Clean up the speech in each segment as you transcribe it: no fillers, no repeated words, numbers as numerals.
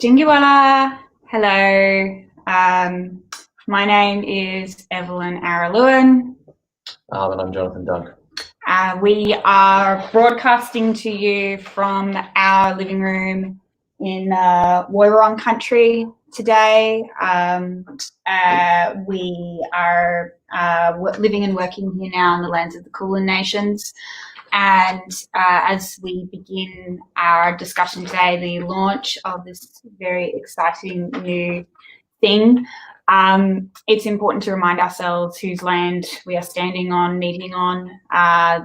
Jinguala, hello. My name is Evelyn Araluen. And I'm Jonathan Dunk. We are broadcasting to you from our living room in Woiwurrung country today. We are living and working here now in the lands of the Kulin Nations. And as we begin our discussion today, the launch of this very exciting new thing, it's important to remind ourselves whose land we are standing on, meeting on.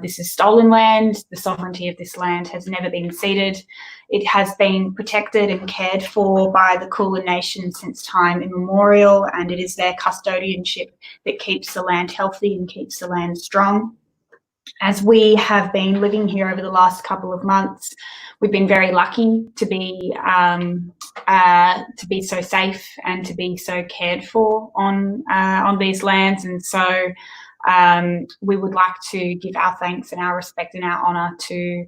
This is stolen land. The sovereignty of this land has never been ceded. It has been protected and cared for by the Kulin Nation since time immemorial, and it is their custodianship that keeps the land healthy and keeps the land strong. As we have been living here over the last couple of months, we've been very lucky to be so safe and to be so cared for on these lands, and so we would like to give our thanks and our respect and our honour to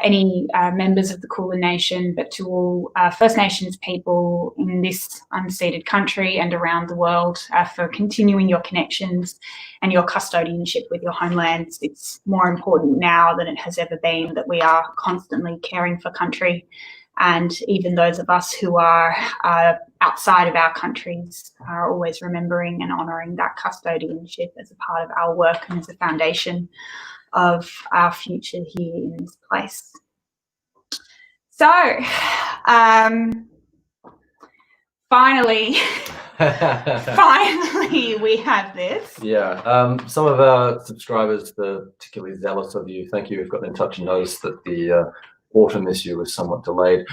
any members of the Kulin Nation, but to all First Nations people in this unceded country and around the world for continuing your connections and your custodianship with your homelands. It's more important now than it has ever been that we are constantly caring for country, and even those of us who are outside of our countries are always remembering and honouring that custodianship as a part of our work and as a foundation of our future here in this place. So, finally we have this. Yeah, some of our subscribers, particularly zealous of you, thank you, have gotten in touch and noticed that the autumn issue was somewhat delayed.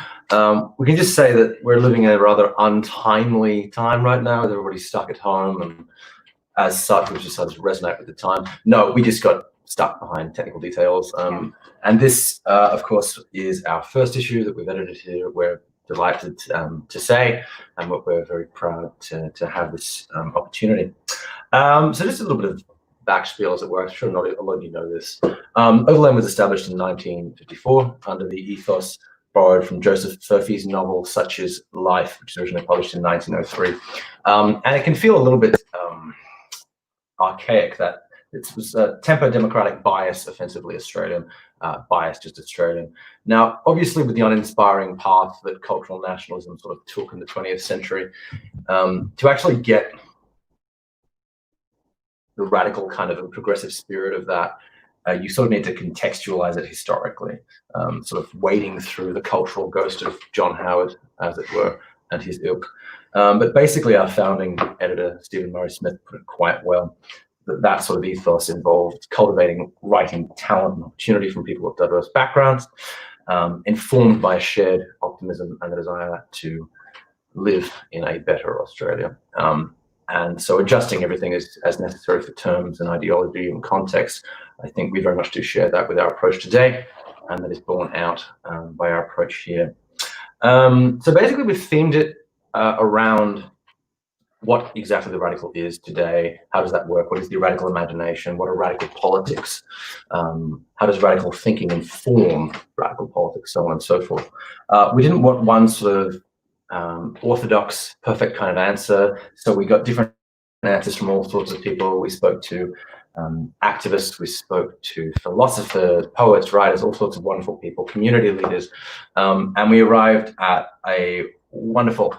We can just say that we're living in a rather untimely time right now, with everybody stuck at home, and as such, we just started to resonate with the time. No, we just got stuck behind technical details. And this, of course, is our first issue that we've edited here. We're delighted to say, and we're very proud to have this opportunity. So just a little bit of backspiel, as it were. I'm sure not a lot of you know this. Overland was established in 1954 under the ethos borrowed from Joseph Furphy's novel Such Is Life, which was originally published in 1903. And it can feel a little bit archaic, that it was a temper democratic bias, offensively Australian, bias just Australian. Now, obviously, with the uninspiring path that cultural nationalism sort of took in the 20th century, to actually get the radical kind of progressive spirit of that, you sort of need to contextualize it historically, sort of wading through the cultural ghost of John Howard, as it were, and his ilk. But basically, our founding editor, Stephen Murray Smith, put it quite well. That sort of ethos involved cultivating writing talent and opportunity from people of diverse backgrounds, informed by a shared optimism and the desire to live in a better Australia. And so adjusting everything as necessary for terms and ideology and context, I think we very much do share that with our approach today, and that is borne out by our approach here. So basically, we've themed it around what exactly the radical is today. How does that work? What is the radical imagination? What are radical politics? How does radical thinking inform radical politics? So on and so forth. We didn't want one sort of orthodox, perfect kind of answer. So we got different answers from all sorts of people. We spoke to activists, we spoke to philosophers, poets, writers, all sorts of wonderful people, community leaders. And we arrived at a wonderful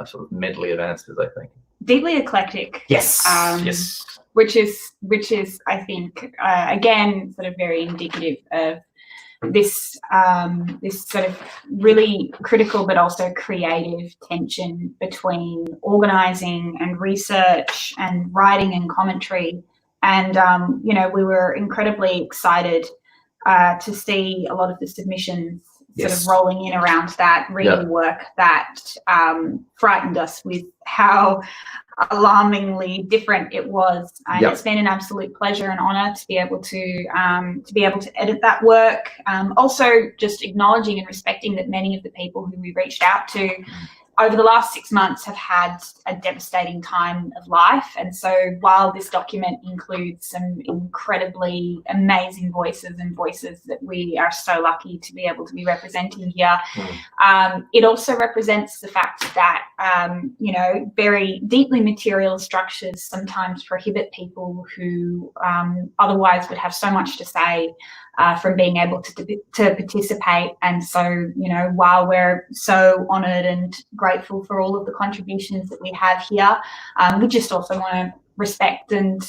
sort of medley of answers, I think. Deeply eclectic. Yes. Yes. Which is, I think, again, sort of very indicative of this sort of really critical but also creative tension between organising and research and writing and commentary. And you know, we were incredibly excited to see a lot of the submissions sort of rolling in around that reading work that frightened us with how alarmingly different it was. It's been an absolute pleasure and honour to be able to edit that work. Also, just acknowledging and respecting that many of the people who we reached out to over the last 6 months have had a devastating time of life. And so while this document includes some incredibly amazing voices and voices that we are so lucky to be able to be representing here, it also represents the fact that, you know, very deeply material structures sometimes prohibit people who otherwise would have so much to say from being able to participate. And so, you know, while we're so honoured and grateful for all of the contributions that we have here, we just also want to respect and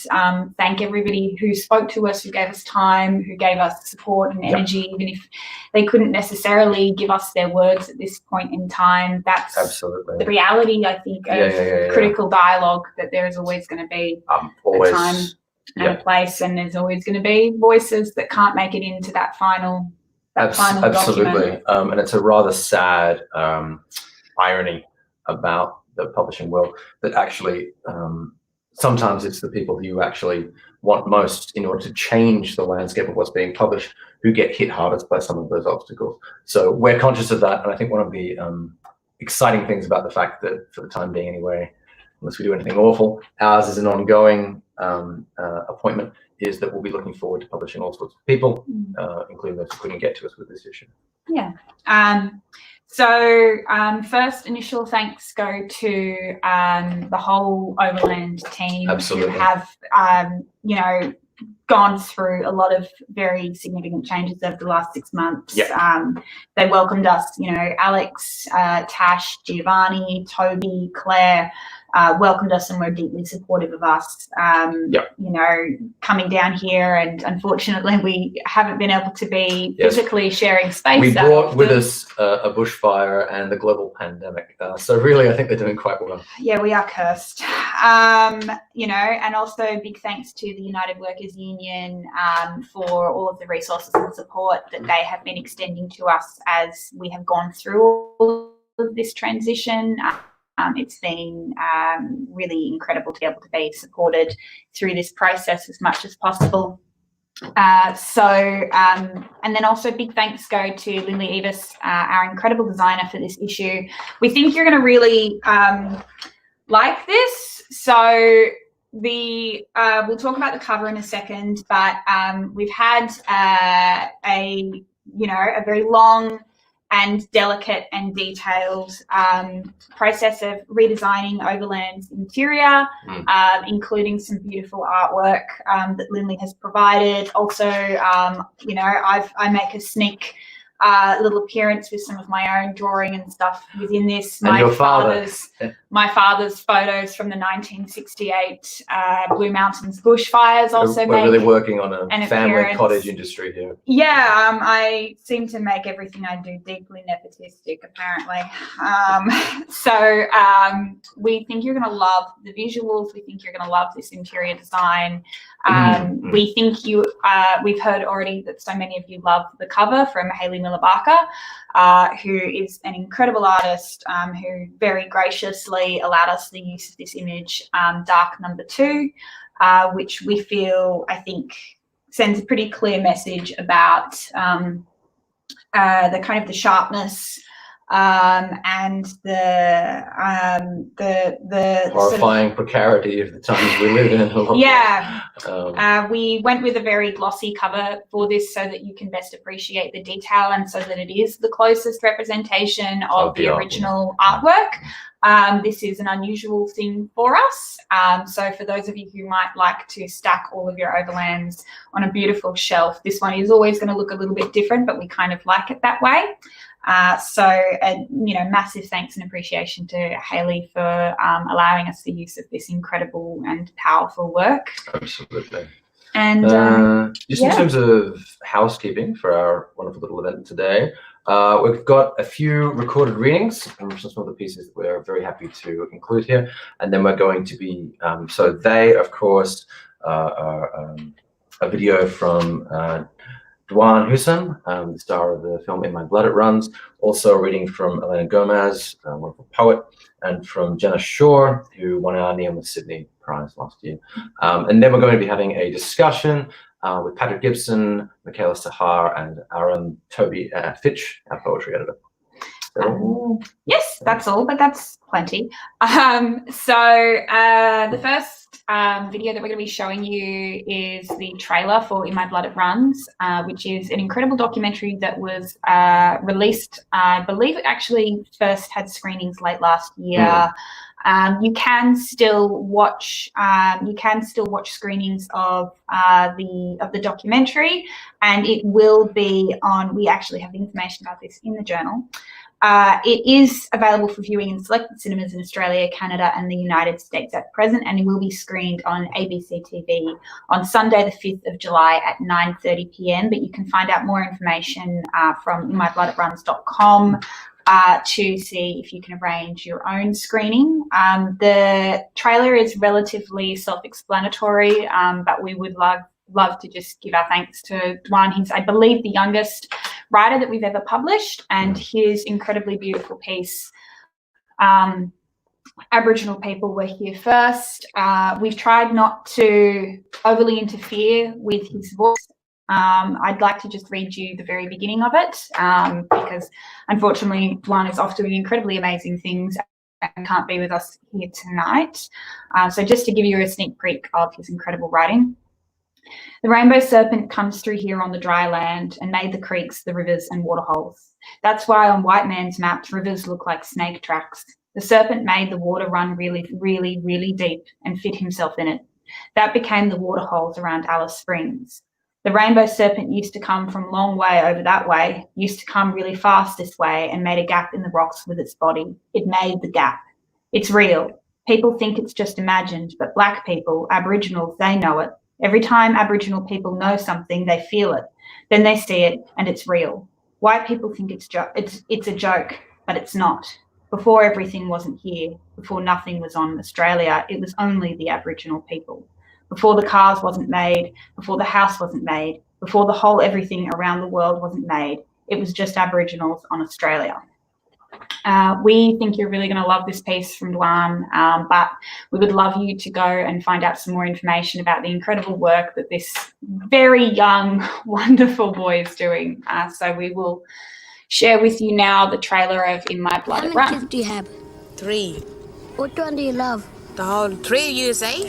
thank everybody who spoke to us, who gave us time, who gave us support and energy, even if they couldn't necessarily give us their words at this point in time. That's absolutely the reality, I think, of critical dialogue, that there is always going to be a time and a place, and there's always going to be voices that can't make it into that final document. And it's a rather sad irony about the publishing world that actually sometimes it's the people who you actually want most in order to change the landscape of what's being published who get hit hardest by some of those obstacles. So we're conscious of that, and I think one of the exciting things about the fact that, for the time being anyway, unless we do anything awful, ours is an ongoing appointment, is that we'll be looking forward to publishing all sorts of people, including those who couldn't get to us with this issue. Yeah. So first initial thanks go to the whole Overland team who have, you know, gone through a lot of very significant changes over the last 6 months. They welcomed us, you know, Alex, Tash, Giovanni, Toby, Claire, welcomed us and were deeply supportive of us, you know, coming down here. And unfortunately, we haven't been able to be physically sharing space. We brought with us a bushfire and the global pandemic. So really, I think they're doing quite well. Yeah, we are cursed. You know, and also big thanks to the United Workers Union for all of the resources and support that they have been extending to us as we have gone through all of this transition. It's been really incredible to be able to be supported through this process as much as possible. And then also big thanks go to Lindley Evis, our incredible designer for this issue. We think you're going to really like this. So we'll talk about the cover in a second, but we've had a very long and delicate and detailed process of redesigning Overland's interior, including some beautiful artwork that Lindley has provided. Also, you know, I make a sneak little appearance with some of my own drawing and stuff within this. My father's photos from the 1968 Blue Mountains bushfires also We're really working on a family cottage industry here. Yeah, I seem to make everything I do deeply nepotistic, apparently. We think you're going to love the visuals. We think you're going to love this interior design. We think we've heard already that so many of you love the cover from Hayley Miller Barker, who is an incredible artist who very graciously allowed us the use of this image, Dark Number 2, which we feel, I think, sends a pretty clear message about the kind of the sharpness and the horrifying sort of precarity of the times we live in. We went with a very glossy cover for this so that you can best appreciate the detail and so that it is the closest representation of the original artwork. This is an unusual thing for us. So for those of you who might like to stack all of your Overlands on a beautiful shelf, this one is always going to look a little bit different, but we kind of like it that way. Massive thanks and appreciation to Hayley for allowing us the use of this incredible and powerful work. Absolutely. And in terms of housekeeping for our wonderful little event today, we've got a few recorded readings from some of the pieces that we're very happy to include here, and then we're going to be they, of course, are a video from Dwan Hussein, the star of the film In My Blood It Runs, also a reading from Elena Gomez, a wonderful poet, and from Gina Shaw, who won our Neon with Sydney Prize last year. And then we're going to be having a discussion with Patrick Gibson, Michaela Sahar, and our own Toby Fitch, our poetry editor. Yes, that's all, but that's plenty. The first video that we're going to be showing you is the trailer for In My Blood It Runs, which is an incredible documentary that was released. I believe it actually first had screenings late last year. You can still watch screenings of the documentary, and it will be on. We actually have information about this in the journal. It is available for viewing in selected cinemas in Australia, Canada, and the United States at present, and it will be screened on ABC TV on Sunday, the 5th of July at 9:30 p.m. But you can find out more information from inmyblooditrun.com to see if you can arrange your own screening. The trailer is relatively self-explanatory, but we would love to just give our thanks to Dwan. He's, I believe, the youngest writer that we've ever published, and his incredibly beautiful piece, Aboriginal people were here first. We've tried not to overly interfere with his voice. I'd like to just read you the very beginning of it, because unfortunately Dwan is off doing incredibly amazing things and can't be with us here tonight. So just to give you a sneak peek of his incredible writing. The Rainbow Serpent comes through here on the dry land and made the creeks, the rivers and waterholes. That's why on white man's maps, rivers look like snake tracks. The serpent made the water run really, really, really deep and fit himself in it. That became the waterholes around Alice Springs. The Rainbow Serpent used to come from a long way over that way, used to come really fast this way and made a gap in the rocks with its body. It made the gap. It's real. People think it's just imagined, but black people, Aboriginals, they know it. Every time Aboriginal people know something, they feel it. Then they see it, and it's real. White people think it's a joke, but it's not. Before everything wasn't here, before nothing was on Australia, it was only the Aboriginal people. Before the cars wasn't made, before the house wasn't made, before the whole everything around the world wasn't made, it was just Aboriginals on Australia. We think you're really going to love this piece from Dwan, but we would love you to go and find out some more information about the incredible work that this very young, wonderful boy is doing. So we will share with you now the trailer of In My Blood It Runs. How many kids do you have? 3. What one do you love? The whole 3, you say?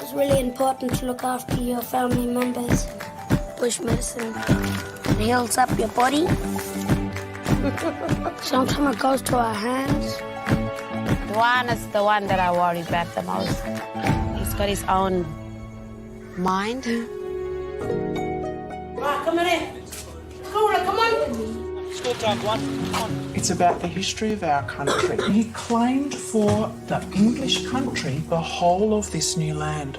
It's really important to look after your family members. Bush medicine heals up your body. Sometimes it goes to our hands. Dwan is the one that I worry about the most. He's got his own mind. Come on in. Come on. School time, Dwan. Come on. It's about the history of our country. He claimed for the English country the whole of this new land.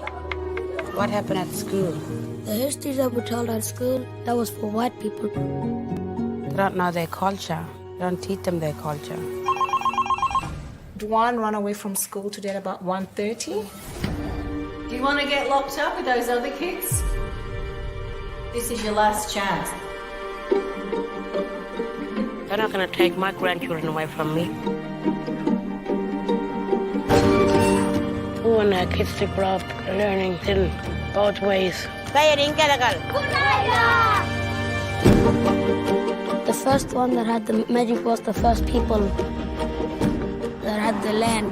What happened at school? The history that we told at school, that was for white people. They don't know their culture. They don't teach them their culture. Dwan ran away from school today at about 1:30. Do you want to get locked up with those other kids? This is your last chance. They're not going to take my grandchildren away from me. We want our kids to grow up learning in both ways. The first one that had the magic was the first people that had the land.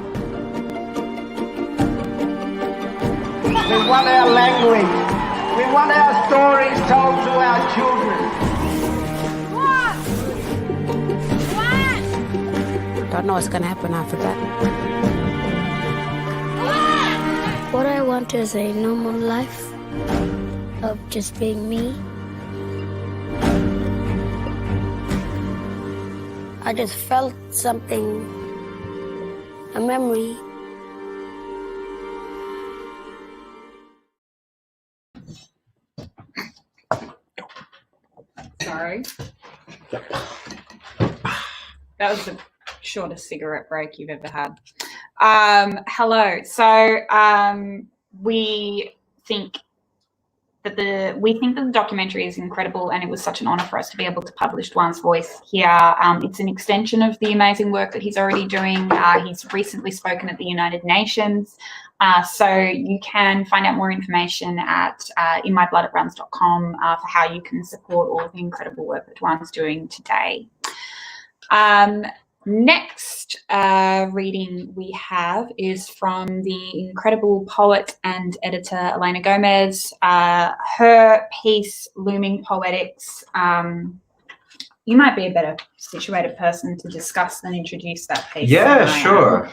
We want our language. We want our stories told to our children. Don't know what's going to happen after that. What I want is a normal life of just being me. I just felt something, a memory. Sorry. That was the shortest cigarette break you've ever had. Hello. So we think we think that the documentary is incredible, and it was such an honour for us to be able to publish Juan's voice here. It's an extension of the amazing work that he's already doing. He's recently spoken at the United Nations. So you can find out more information at inmyblooditrun's.com for how you can support all of the incredible work that Juan's doing today. Next reading we have is from the incredible poet and editor Elena Gomez. Her piece, Looming Poetics. You might be a better situated person to discuss and introduce that piece. Yeah, sure.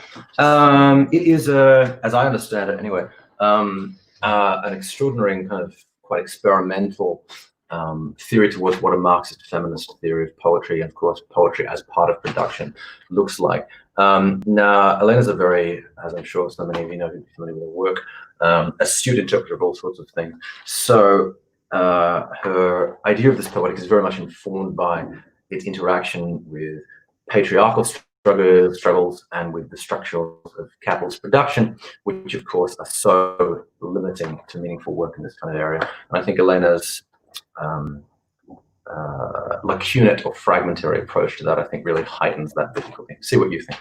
It is, as I understand it anyway, an extraordinary and kind of quite experimental theory towards what a Marxist feminist theory of poetry, and of course poetry as part of production, looks like. Now, Elena's a very, as I'm sure so many of you know who are familiar with her work, astute interpreter of all sorts of things. So her idea of this poetic is very much informed by its interaction with patriarchal struggles and with the structures of capitalist production, which of course are so limiting to meaningful work in this kind of area. And I think Elena's lacunate or fragmentary approach to that, I think, really heightens that difficulty. See what you think.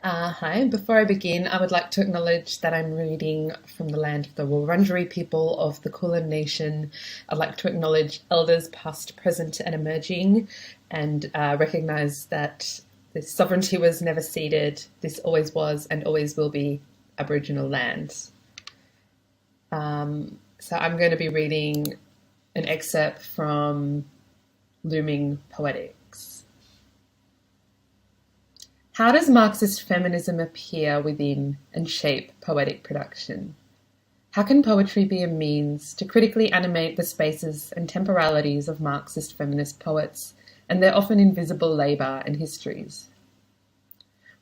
Hi, before I begin, I would like to acknowledge that I'm reading from the land of the Wurundjeri people of the Kulin Nation. I'd like to acknowledge elders past, present and emerging, and recognise that this sovereignty was never ceded. This always was and always will be Aboriginal land. So I'm going to be reading an excerpt from Looming Poetics. How does Marxist feminism appear within and shape poetic production? How can poetry be a means to critically animate the spaces and temporalities of Marxist feminist poets and their often invisible labour and histories?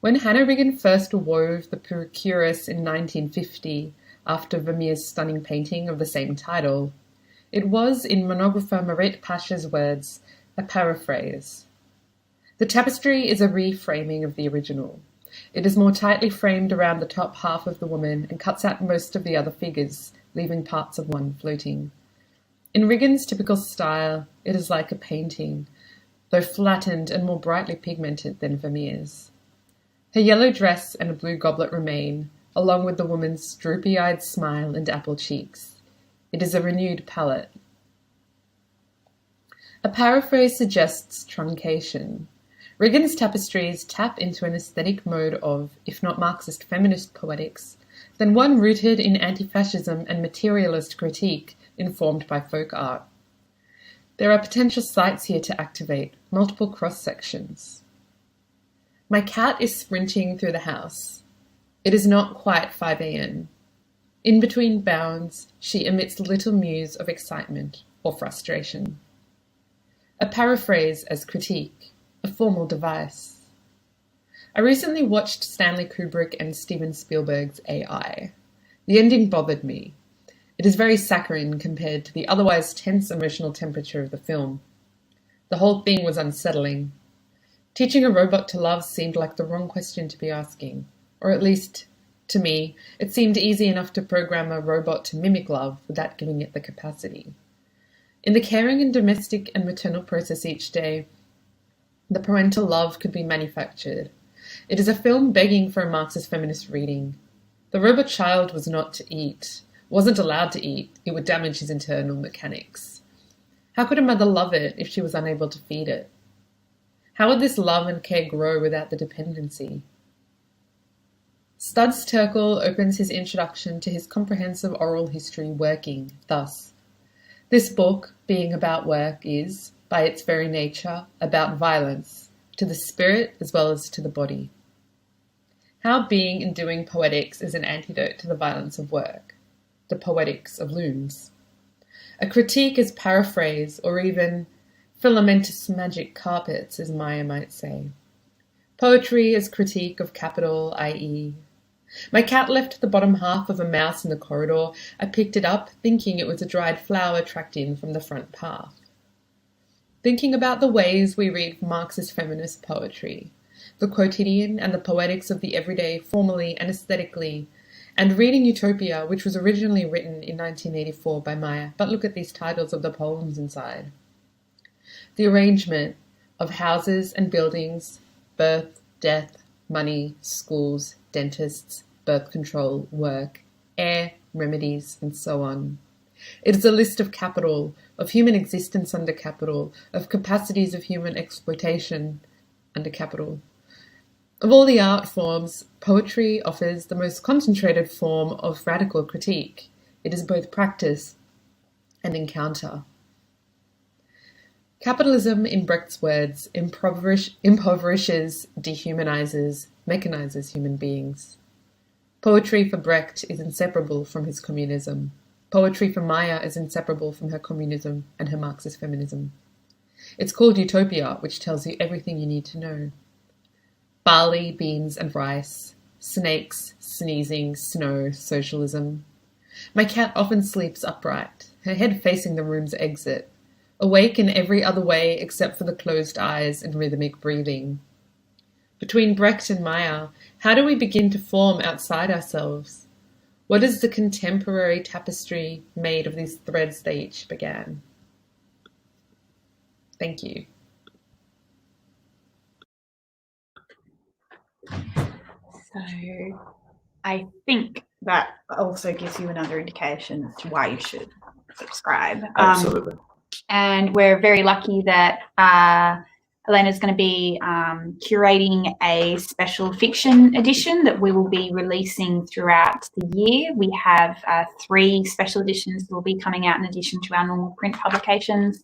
When Hannah Riggin first wove the Procurus in 1950, after Vermeer's stunning painting of the same title, it was, in monographer Marit Pasha's words, a paraphrase. The tapestry is a reframing of the original. It is more tightly framed around the top half of the woman and cuts out most of the other figures, leaving parts of one floating. In Riggin's typical style, it is like a painting, though flattened and more brightly pigmented than Vermeer's. Her yellow dress and a blue goblet remain, along with the woman's droopy-eyed smile and apple cheeks. It is a renewed palette. A paraphrase suggests truncation. Riggin's tapestries tap into an aesthetic mode of, if not Marxist feminist poetics, then one rooted in anti-fascism and materialist critique informed by folk art. There are potential sites here to activate, multiple cross-sections. My cat is sprinting through the house. It is not quite 5 a.m. In between bounds, she emits little mews of excitement or frustration. A paraphrase as critique, a formal device. I recently watched Stanley Kubrick and Steven Spielberg's AI. The ending bothered me. It is very saccharine compared to the otherwise tense emotional temperature of the film. The whole thing was unsettling. Teaching a robot to love seemed like the wrong question to be asking, or at least, to me, it seemed easy enough to program a robot to mimic love without giving it the capacity. In the caring and domestic and maternal process each day, the parental love could be manufactured. It is a film begging for a Marxist feminist reading. The robot child was not to eat, wasn't allowed to eat. It would damage his internal mechanics. How could a mother love it if she was unable to feed it? How would this love and care grow without the dependency? Studs Terkel opens his introduction to his comprehensive oral history working thus. This book, being about work, is, by its very nature, about violence, to the spirit as well as to the body. How being and doing poetics is an antidote to the violence of work, the poetics of looms. A critique as paraphrase, or even filamentous magic carpets, as Maya might say. Poetry as critique of capital, i.e. My cat left the bottom half of a mouse in the corridor. I picked it up, thinking it was a dried flower tracked in from the front path. Thinking about the ways we read Marxist feminist poetry, the quotidian and the poetics of the everyday formally and aesthetically, and reading Utopia, which was originally written in 1984 by Maya, but look at these titles of the poems inside. The arrangement of houses and buildings, birth, death, money, schools, dentists, birth control, work, air, remedies, and so on. It is a list of capital, of human existence under capital, of capacities of human exploitation under capital. Of all the art forms, poetry offers the most concentrated form of radical critique. It is both practice and encounter. Capitalism, in Brecht's words, impoverishes, dehumanizes, mechanizes human beings. Poetry for Brecht is inseparable from his communism. Poetry for Maya is inseparable from her communism and her Marxist feminism. It's called Utopia, which tells you everything you need to know. Barley, beans, and rice. Snakes, sneezing, snow, socialism. My cat often sleeps upright, her head facing the room's exit, awake in every other way except for the closed eyes and rhythmic breathing. Between Brecht and Maya, how do we begin to form outside ourselves? What is the contemporary tapestry made of these threads they each began? Thank you. So I think that also gives you another indication as to why you should subscribe. Absolutely. And we're very lucky that Elena's going to be curating a special fiction edition that we will be releasing throughout the year. We have 3 special editions that will be coming out in addition to our normal print publications.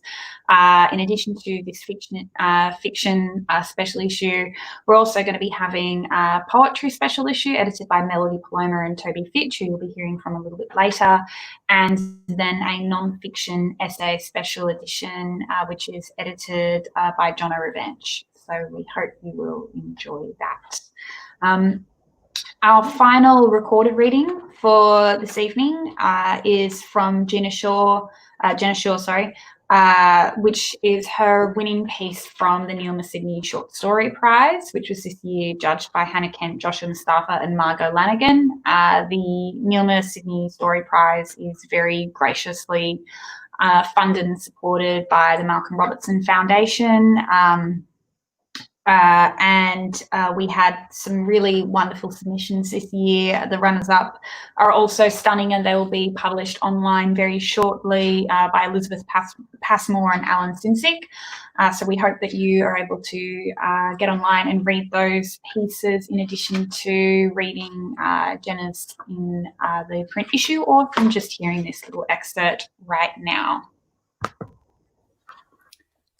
In addition to this fiction special issue, we're also going to be having a poetry special issue edited by Melody Paloma and Toby Fitch, who you'll be hearing from a little bit later, and then a non-fiction essay special edition, which is edited by John Revenge. So we hope you will enjoy that. Our final recorded reading for this evening is from Gina Shaw, which is her winning piece from the Neilma Sydney Short Story Prize, which was this year judged by Hannah Kent, Joshua Mustafa and Margot Lanigan. The Neilma Sydney Story Prize is very graciously funded and supported by the Malcolm Robertson Foundation. And we had some really wonderful submissions this year. The runners-up are also stunning, and they will be published online very shortly by Elizabeth Passmore and Alan Sinsick. So we hope that you are able to get online and read those pieces in addition to reading Jenna's in the print issue, or from just hearing this little excerpt right now.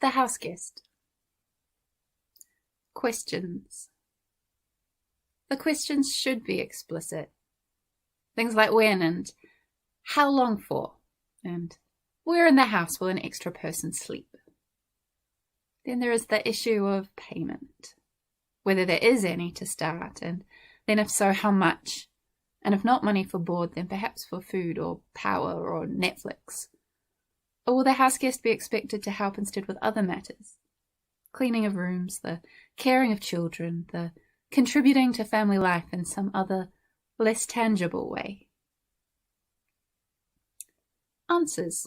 The Houseguest. Questions. The questions should be explicit. Things like when and how long for, and where in the house will an extra person sleep. Then there is the issue of payment, whether there is any to start, and then if so, how much, and if not money for board, then perhaps for food or power or Netflix. Or will the houseguest be expected to help instead with other matters? Cleaning of rooms, the caring of children, the contributing to family life in some other, less tangible way. Answers,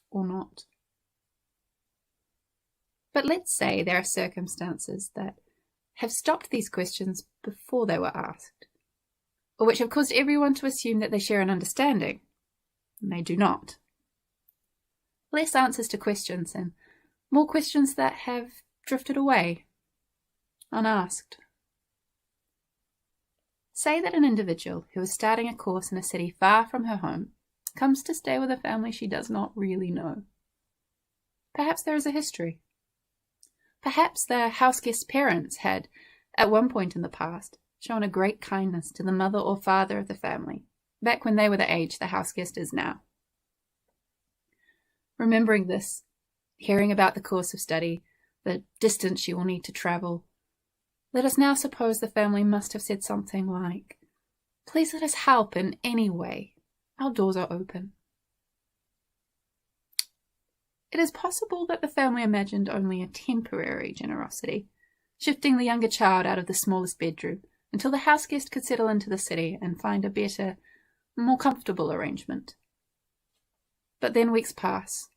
or not. But let's say there are circumstances that have stopped these questions before they were asked, or which have caused everyone to assume that they share an understanding, and they do not. Less answers to questions and more questions that have drifted away, unasked. Say that an individual who is starting a course in a city far from her home comes to stay with a family she does not really know. Perhaps there is a history. Perhaps the houseguest's parents had, at one point in the past, shown a great kindness to the mother or father of the family, back when they were the age the houseguest is now. Remembering this, hearing about the course of study, the distance she will need to travel, let us now suppose the family must have said something like, "Please let us help in any way. Our doors are open." It is possible that the family imagined only a temporary generosity, shifting the younger child out of the smallest bedroom until the house guest could settle into the city and find a better, more comfortable arrangement. But then weeks pass,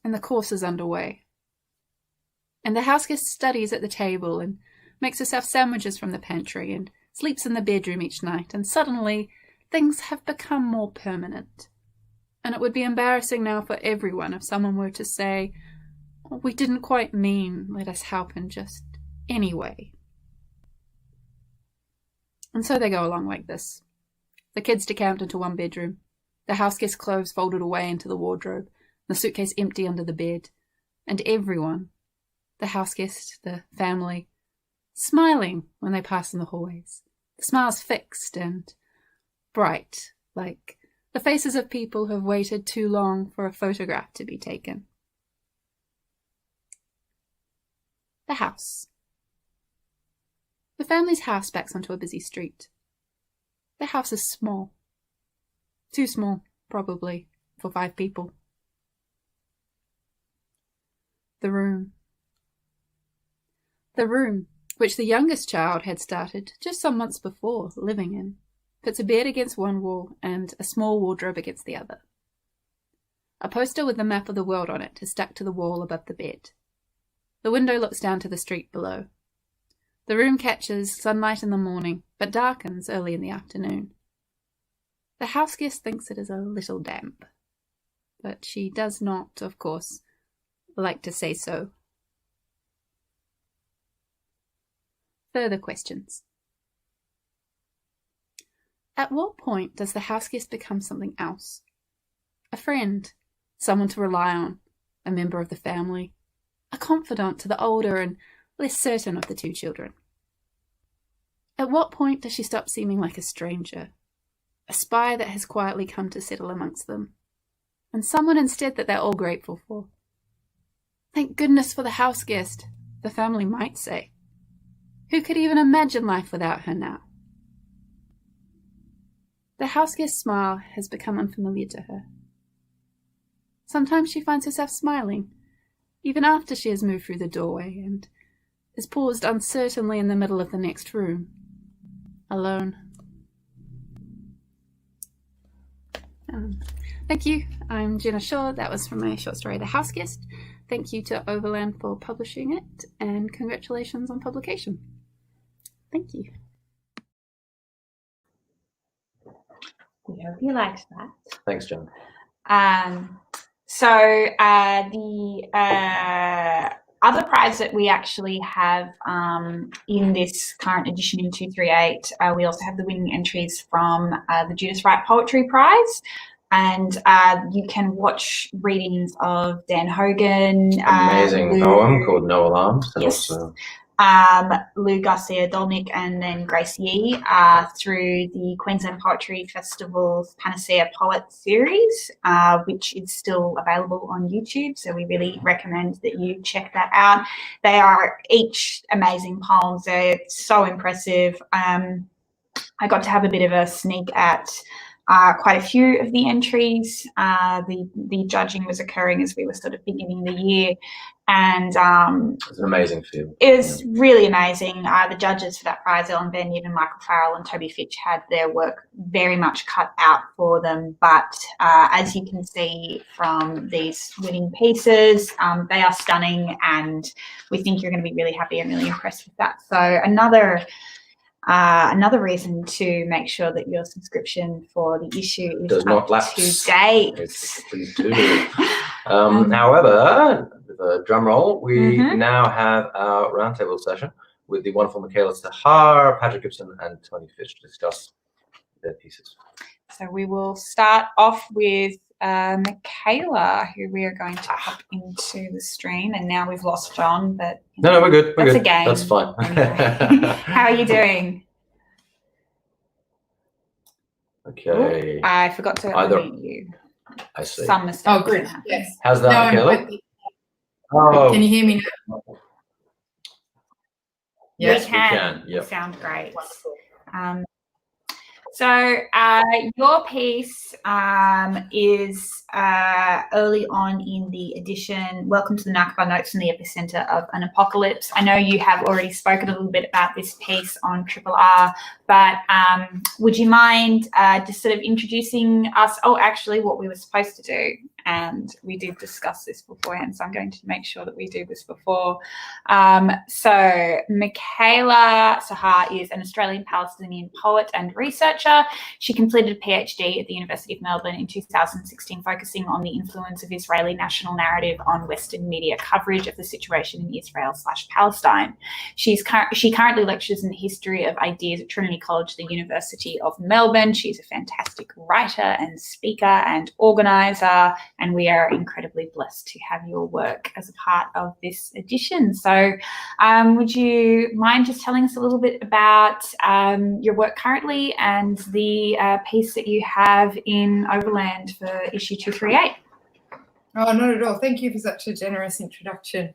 and the course is underway. And the house guest studies at the table and makes herself sandwiches from the pantry and sleeps in the bedroom each night, and suddenly things have become more permanent. And it would be embarrassing now for everyone if someone were to say, "We didn't quite mean let us help in just any way." And so they go along like this. The kids decamped into one bedroom, the house guest's clothes folded away into the wardrobe, the suitcase empty under the bed, and everyone, the house guest, the family, smiling when they pass in the hallways. The smiles fixed and bright, like the faces of people who have waited too long for a photograph to be taken. The house. The family's house backs onto a busy street. The house is small. Too small, probably, for 5 people. The room. The room, which the youngest child had started just some months before living in, puts a bed against one wall and a small wardrobe against the other. A poster with the map of the world on it is stuck to the wall above the bed. The window looks down to the street below. The room catches sunlight in the morning, but darkens early in the afternoon. The house guest thinks it is a little damp, but she does not, of course, like to say so. Further questions. At what point does the house guest become something else? A friend, someone to rely on, a member of the family, a confidant to the older and less certain of the 2 children. At what point does she stop seeming like a stranger, a spy that has quietly come to settle amongst them, and someone instead that they're all grateful for? Thank goodness for the house guest, the family might say. Who could even imagine life without her now? The house guest's smile has become unfamiliar to her. Sometimes she finds herself smiling, even after she has moved through the doorway and is paused uncertainly in the middle of the next room, alone. Thank you. I'm Gina Shaw. That was from my short story, The House Guest. Thank you to Overland for publishing it, and congratulations on publication. Thank you. We hope you liked that. Thanks, John. The other prize that we actually have in this current edition in 238, we also have the winning entries from the Judas Write Poetry Prize. And you can watch readings of Dan Hogan. Amazing poem called No Alarms. And yes. Also Lou Garcia-Dolnick and then Grace Yee through the Queensland Poetry Festival's Panacea Poet series, which is still available on YouTube. So we really recommend that you check that out. They are each amazing poems. They're so impressive. I got to have a bit of a sneak at quite a few of the entries. The judging was occurring as we were sort of beginning the year, and it's an amazing feel. It was really amazing. The judges for that prize, Ellen Van Neve and Michael Farrell and Toby Fitch, had their work very much cut out for them. But as you can see from these winning pieces, they are stunning, and we think you're going to be really happy and really impressed with that. So another reason to make sure that your subscription for the issue is does not lapse to date. Please do. However, with a drum roll, we now have our roundtable session with the wonderful Michaela Sahar, Patrick Gibson, and Toby Fitch to discuss their pieces. So we will start off with Michaela, who we are going to pop into the stream. And now we've lost John, but no, we're good. That's a game. That's fine. Anyway. How are you doing? Okay. Ooh, I forgot to unmute you. I see. Some mistake. Oh, good. Yes. How's that, Michaela? Oh. Can you hear me now? Yes, we can. Yep. You sound great. So your piece is early on in the edition, Welcome to the Nakba, Notes in the Epicenter of an Apocalypse. I know you have already spoken a little bit about this piece on Triple R, but would you mind just sort of introducing us? Oh, actually, what we were supposed to do, and we did discuss this beforehand, so I'm going to make sure that we do this before. So Michaela Sahar is an Australian-Palestinian poet and researcher. She completed a PhD at the University of Melbourne in 2016, focusing on the influence of Israeli national narrative on Western media coverage of the situation in Israel/Palestine. She currently lectures in the history of ideas at Trinity College, the University of Melbourne. She's a fantastic writer and speaker and organiser, and we are incredibly blessed to have your work as a part of this edition. So would you mind just telling us a little bit about your work currently and the piece that you have in Overland for issue 238? Oh, not at all. Thank you for such a generous introduction.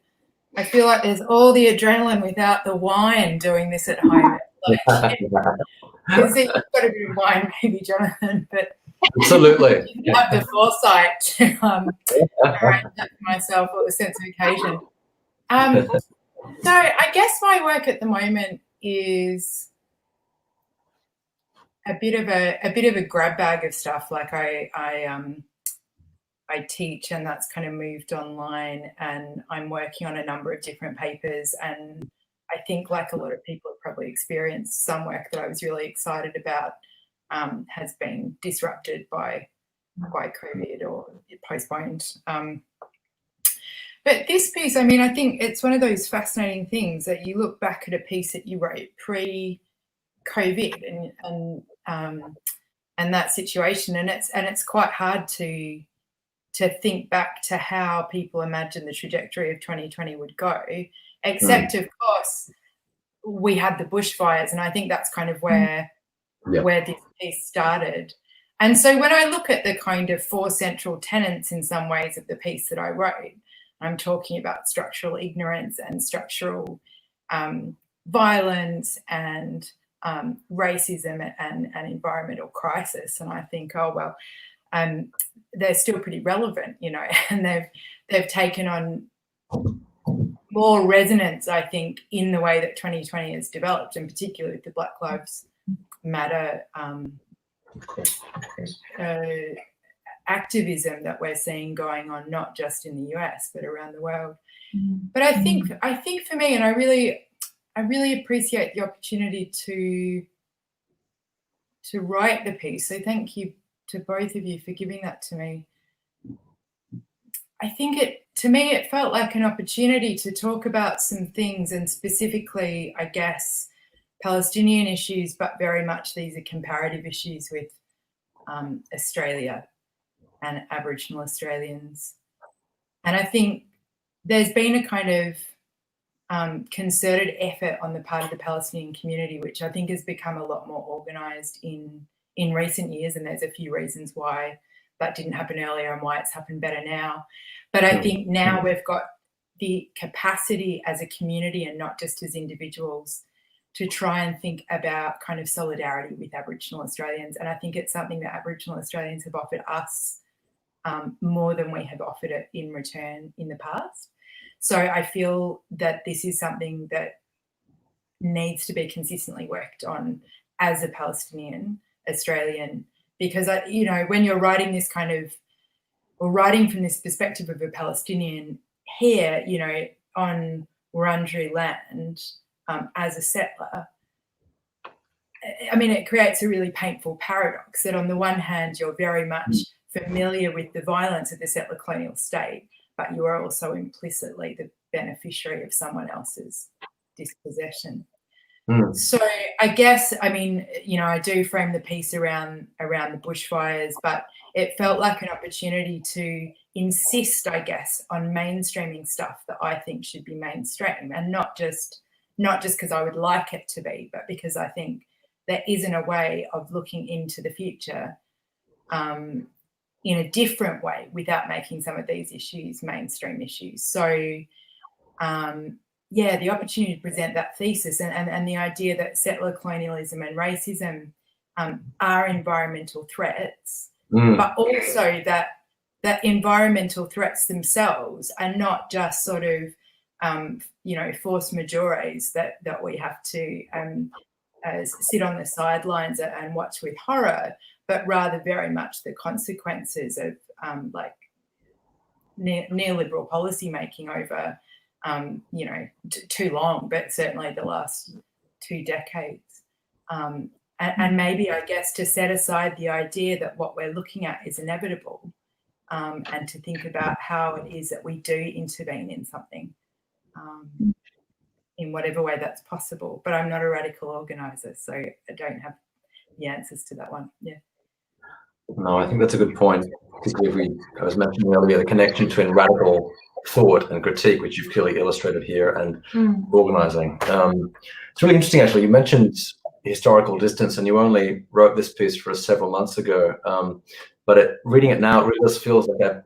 I feel like there's all the adrenaline without the wine doing this at home. Like, you've got a bit of wine, maybe, Jonathan, but absolutely, you have the foresight to arrange that for myself or the sense of occasion. So I guess my work at the moment is a bit of a grab bag of stuff. Like I teach, and that's kind of moved online, and I'm working on a number of different papers, and I think, like a lot of people have probably experienced, some work that I was really excited about has been disrupted by COVID or postponed. But this piece, I mean, I think it's one of those fascinating things that you look back at a piece that you wrote pre-COVID and that situation, and it's quite hard to think back to how people imagined the trajectory of 2020 would go, except of course we had the bushfires, and I think that's kind of where this piece started. And so when I look at the kind of four central tenets in some ways of the piece that I wrote, I'm talking about structural ignorance and structural violence and racism and environmental crisis. And I think, oh, well, they're still pretty relevant, you know, and they've taken on more resonance, I think, in the way that 2020 has developed, and particularly with the Black Lives Matter activism that we're seeing going on, not just in the US but around the world. But I think for me, and I really appreciate the opportunity to write the piece, so thank you to both of you for giving that to me. I think to me it felt like an opportunity to talk about some things, and specifically, I guess, Palestinian issues, but very much these are comparative issues with Australia and Aboriginal Australians. And I think there's been a kind of concerted effort on the part of the Palestinian community, which I think has become a lot more organised in recent years, and there's a few reasons why that didn't happen earlier and why it's happened better now. But I think now we've got the capacity as a community, and not just as individuals, to try and think about kind of solidarity with Aboriginal Australians. And I think it's something that Aboriginal Australians have offered us more than we have offered it in return in the past. So I feel that this is something that needs to be consistently worked on as a Palestinian Australian, because, you know, when you're writing this kind of, or writing from this perspective of a Palestinian here, you know, on Wurundjeri land, as a settler, I mean, it creates a really painful paradox that on the one hand, you're very much familiar with the violence of the settler colonial state, but you are also implicitly the beneficiary of someone else's dispossession. So I guess, I mean, you know, I do frame the piece around the bushfires, but it felt like an opportunity to insist, I guess, on mainstreaming stuff that I think should be mainstream, and not just because I would like it to be, but because I think there isn't a way of looking into the future in a different way without making some of these issues mainstream issues. So, yeah, the opportunity to present that thesis and the idea that settler colonialism and racism are environmental threats, but also that environmental threats themselves are not just sort of force majeures that we have to sit on the sidelines and watch with horror, but rather very much the consequences of neoliberal policy making over too long, but certainly the last 2 decades. And maybe, I guess, to set aside the idea that what we're looking at is inevitable, and to think about how it is that we do intervene in something, in whatever way that's possible. But I'm not a radical organiser, so I don't have the answers to that one. Yeah. No, I think that's a good point, particularly I was mentioning earlier, the connection between radical thought and critique, which you've clearly illustrated here, and organising. It's really interesting, actually. You mentioned historical distance, and you only wrote this piece for us several months ago, but reading it now, it really just feels like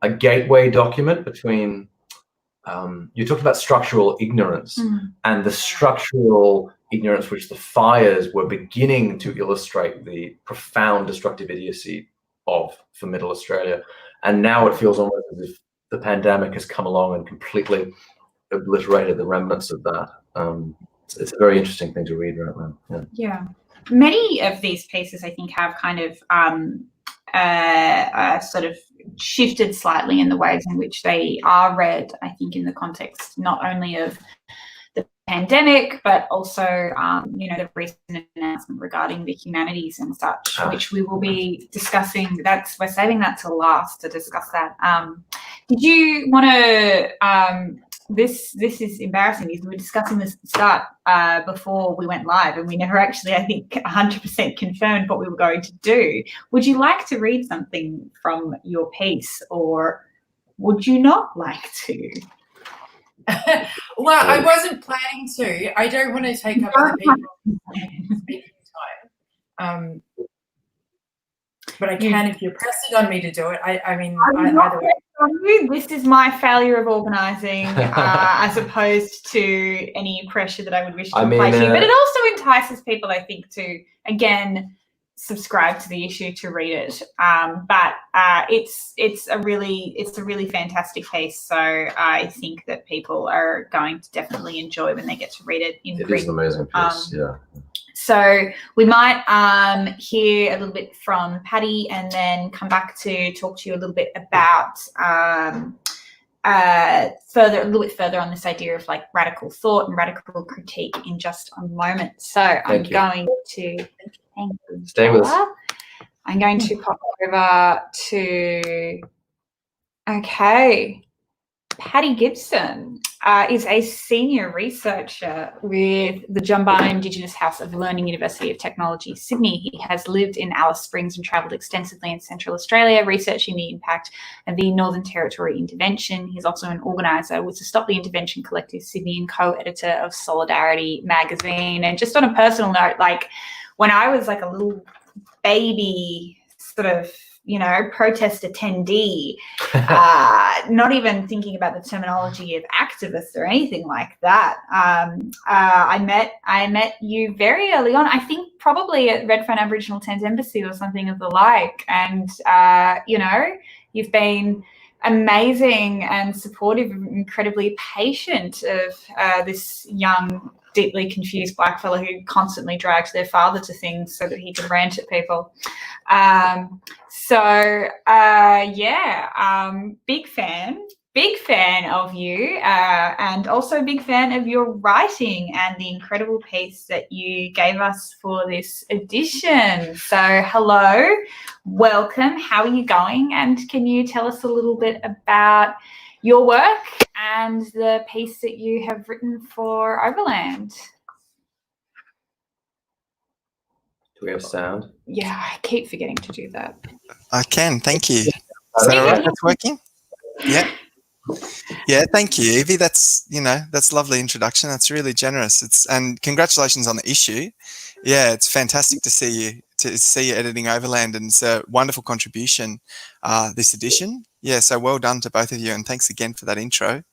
a gateway document between, you talked about structural ignorance and the structural ignorance which the fires were beginning to illustrate the profound destructive idiocy for Middle Australia. And now it feels almost as if the pandemic has come along and completely obliterated the remnants of that. It's a very interesting thing to read right now. Yeah. Many of these pieces, I think, have kind of sort of shifted slightly in the ways in which they are read, I think, in the context not only of the pandemic, but also, the recent announcement regarding the humanities and such, which we will be discussing. We're saving that till last to discuss that. Did you want to? This is embarrassing because we were discussing this at the start before we went live, and we never actually, I think, 100% confirmed what we were going to do. Would you like to read something from your piece, or would you not like to? Well, I wasn't planning to. I don't want to take up other people's speaking time. But I can if you're pressing on me to do it. I mean, either way. This is my failure of organising, as opposed to any pressure that I would wish to apply to you. But it also entices people, I think, to again subscribe to the issue, to read it. But it's a really fantastic piece. So I think that people are going to definitely enjoy when they get to read it in print. It is an amazing piece. Yeah. So we might hear a little bit from Patty and then come back to talk to you a little bit about a little bit further on this idea of like radical thought and radical critique in just a moment. So I'm going to stay with us. I'm going to pop over to Patty Gibson is a senior researcher with the John Bonney Indigenous House of Learning, University of Technology, Sydney. He has lived in Alice Springs and travelled extensively in Central Australia, researching the impact of the Northern Territory intervention. He's also an organiser with the Stop the Intervention Collective Sydney and co-editor of Solidarity magazine. And just on a personal note, like when I was like a little baby sort of, protest attendee, not even thinking about the terminology of activists or anything like that. I met you very early on, I think probably at Redfern Aboriginal Tent Embassy or something of the like. And, you've been amazing and supportive and incredibly patient of this young, deeply confused black fellow who constantly drags their father to things so that he can rant at people. Big fan of you, and also big fan of your writing and the incredible piece that you gave us for this edition. So hello, welcome, how are you going? And can you tell us a little bit about your work and the piece that you have written for Overland? Do we have sound? Yeah, I keep forgetting to do that. I can, thank you. Is that all right? That's working? Yeah. Yeah, thank you, Evie. That's lovely introduction. That's really generous. And congratulations on the issue. Yeah, it's fantastic to see you editing Overland, and it's a wonderful contribution this edition. Yeah, so well done to both of you, and thanks again for that intro.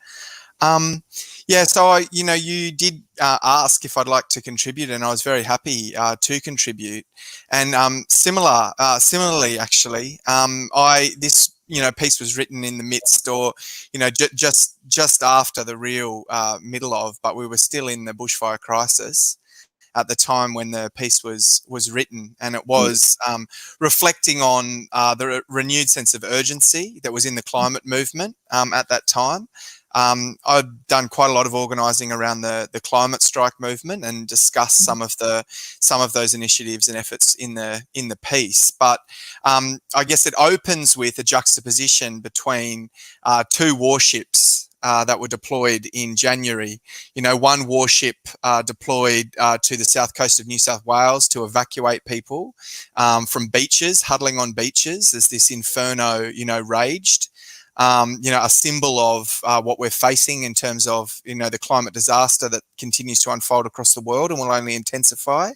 Yeah, so you did ask if I'd like to contribute, and I was very happy to contribute. And similarly, actually, this piece was written in the midst, or just after the real middle of, but we were still in the bushfire crisis at the time when the piece was written, and it was reflecting on the renewed sense of urgency that was in the climate movement at that time. I'd done quite a lot of organising around the climate strike movement and discussed some of those initiatives and efforts in the piece. But I guess it opens with a juxtaposition between two warships that were deployed in January. One warship deployed to the south coast of New South Wales to evacuate people from beaches, huddling on beaches as this inferno, raged. A symbol of what we're facing in terms of, the climate disaster that continues to unfold across the world and will only intensify.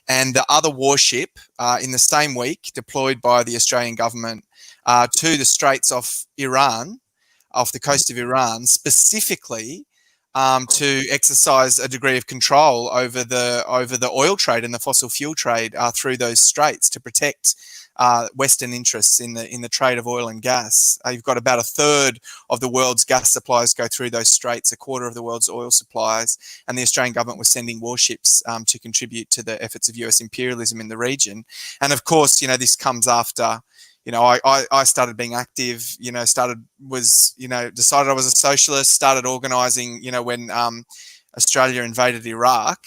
And the other warship in the same week deployed by the Australian government to the Straits off Iran, off the coast of Iran, specifically to exercise a degree of control over the oil trade and the fossil fuel trade through those straits to protect Western interests in the trade of oil and gas. You've got about a third of the world's gas supplies go through those straits, a quarter of the world's oil supplies, and the Australian government was sending warships to contribute to the efforts of US imperialism in the region. And of course, this comes after, I started being active, decided I was a socialist, started organising, when Australia invaded Iraq.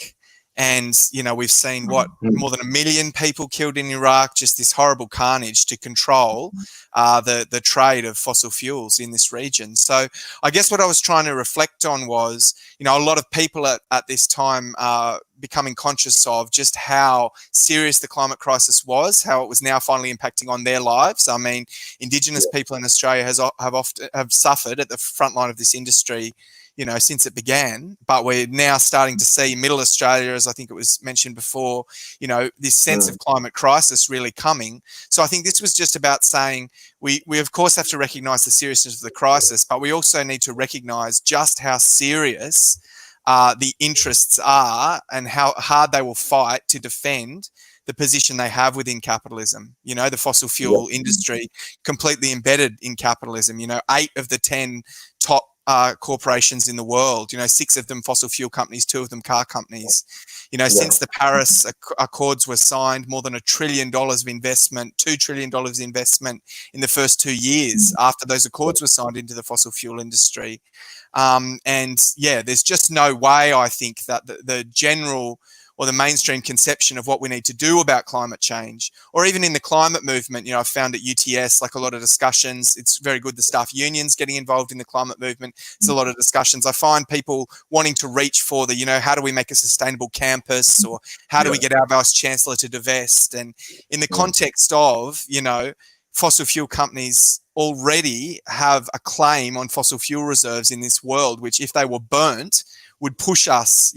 And, we've seen more than 1 million people killed in Iraq, just this horrible carnage to control the trade of fossil fuels in this region. So I guess what I was trying to reflect on was, a lot of people at this time becoming conscious of just how serious the climate crisis was, how it was now finally impacting on their lives. I mean, Indigenous people in Australia have suffered at the front line of this industry, since it began, but we're now starting to see Middle Australia, as I think it was mentioned before, this sense of climate crisis really coming. So I think this was just about saying we of course have to recognise the seriousness of the crisis, but we also need to recognise just how serious the interests are and how hard they will fight to defend the position they have within capitalism. The fossil fuel industry completely embedded in capitalism. 8 of the 10 top corporations in the world, 6 of them fossil fuel companies, 2 of them car companies. Since the Paris Accords were signed, more than $1 trillion of investment, $2 trillion of investment in the first 2 years after those accords were signed into the fossil fuel industry. There's just no way, I think, that the general or the mainstream conception of what we need to do about climate change, or even in the climate movement, I've found at UTS, like a lot of discussions, it's very good the staff unions getting involved in the climate movement. There's a lot of discussions. I find people wanting to reach for how do we make a sustainable campus, or how do we get our Vice Chancellor to divest? And in the context of, fossil fuel companies already have a claim on fossil fuel reserves in this world, which if they were burnt, would push us,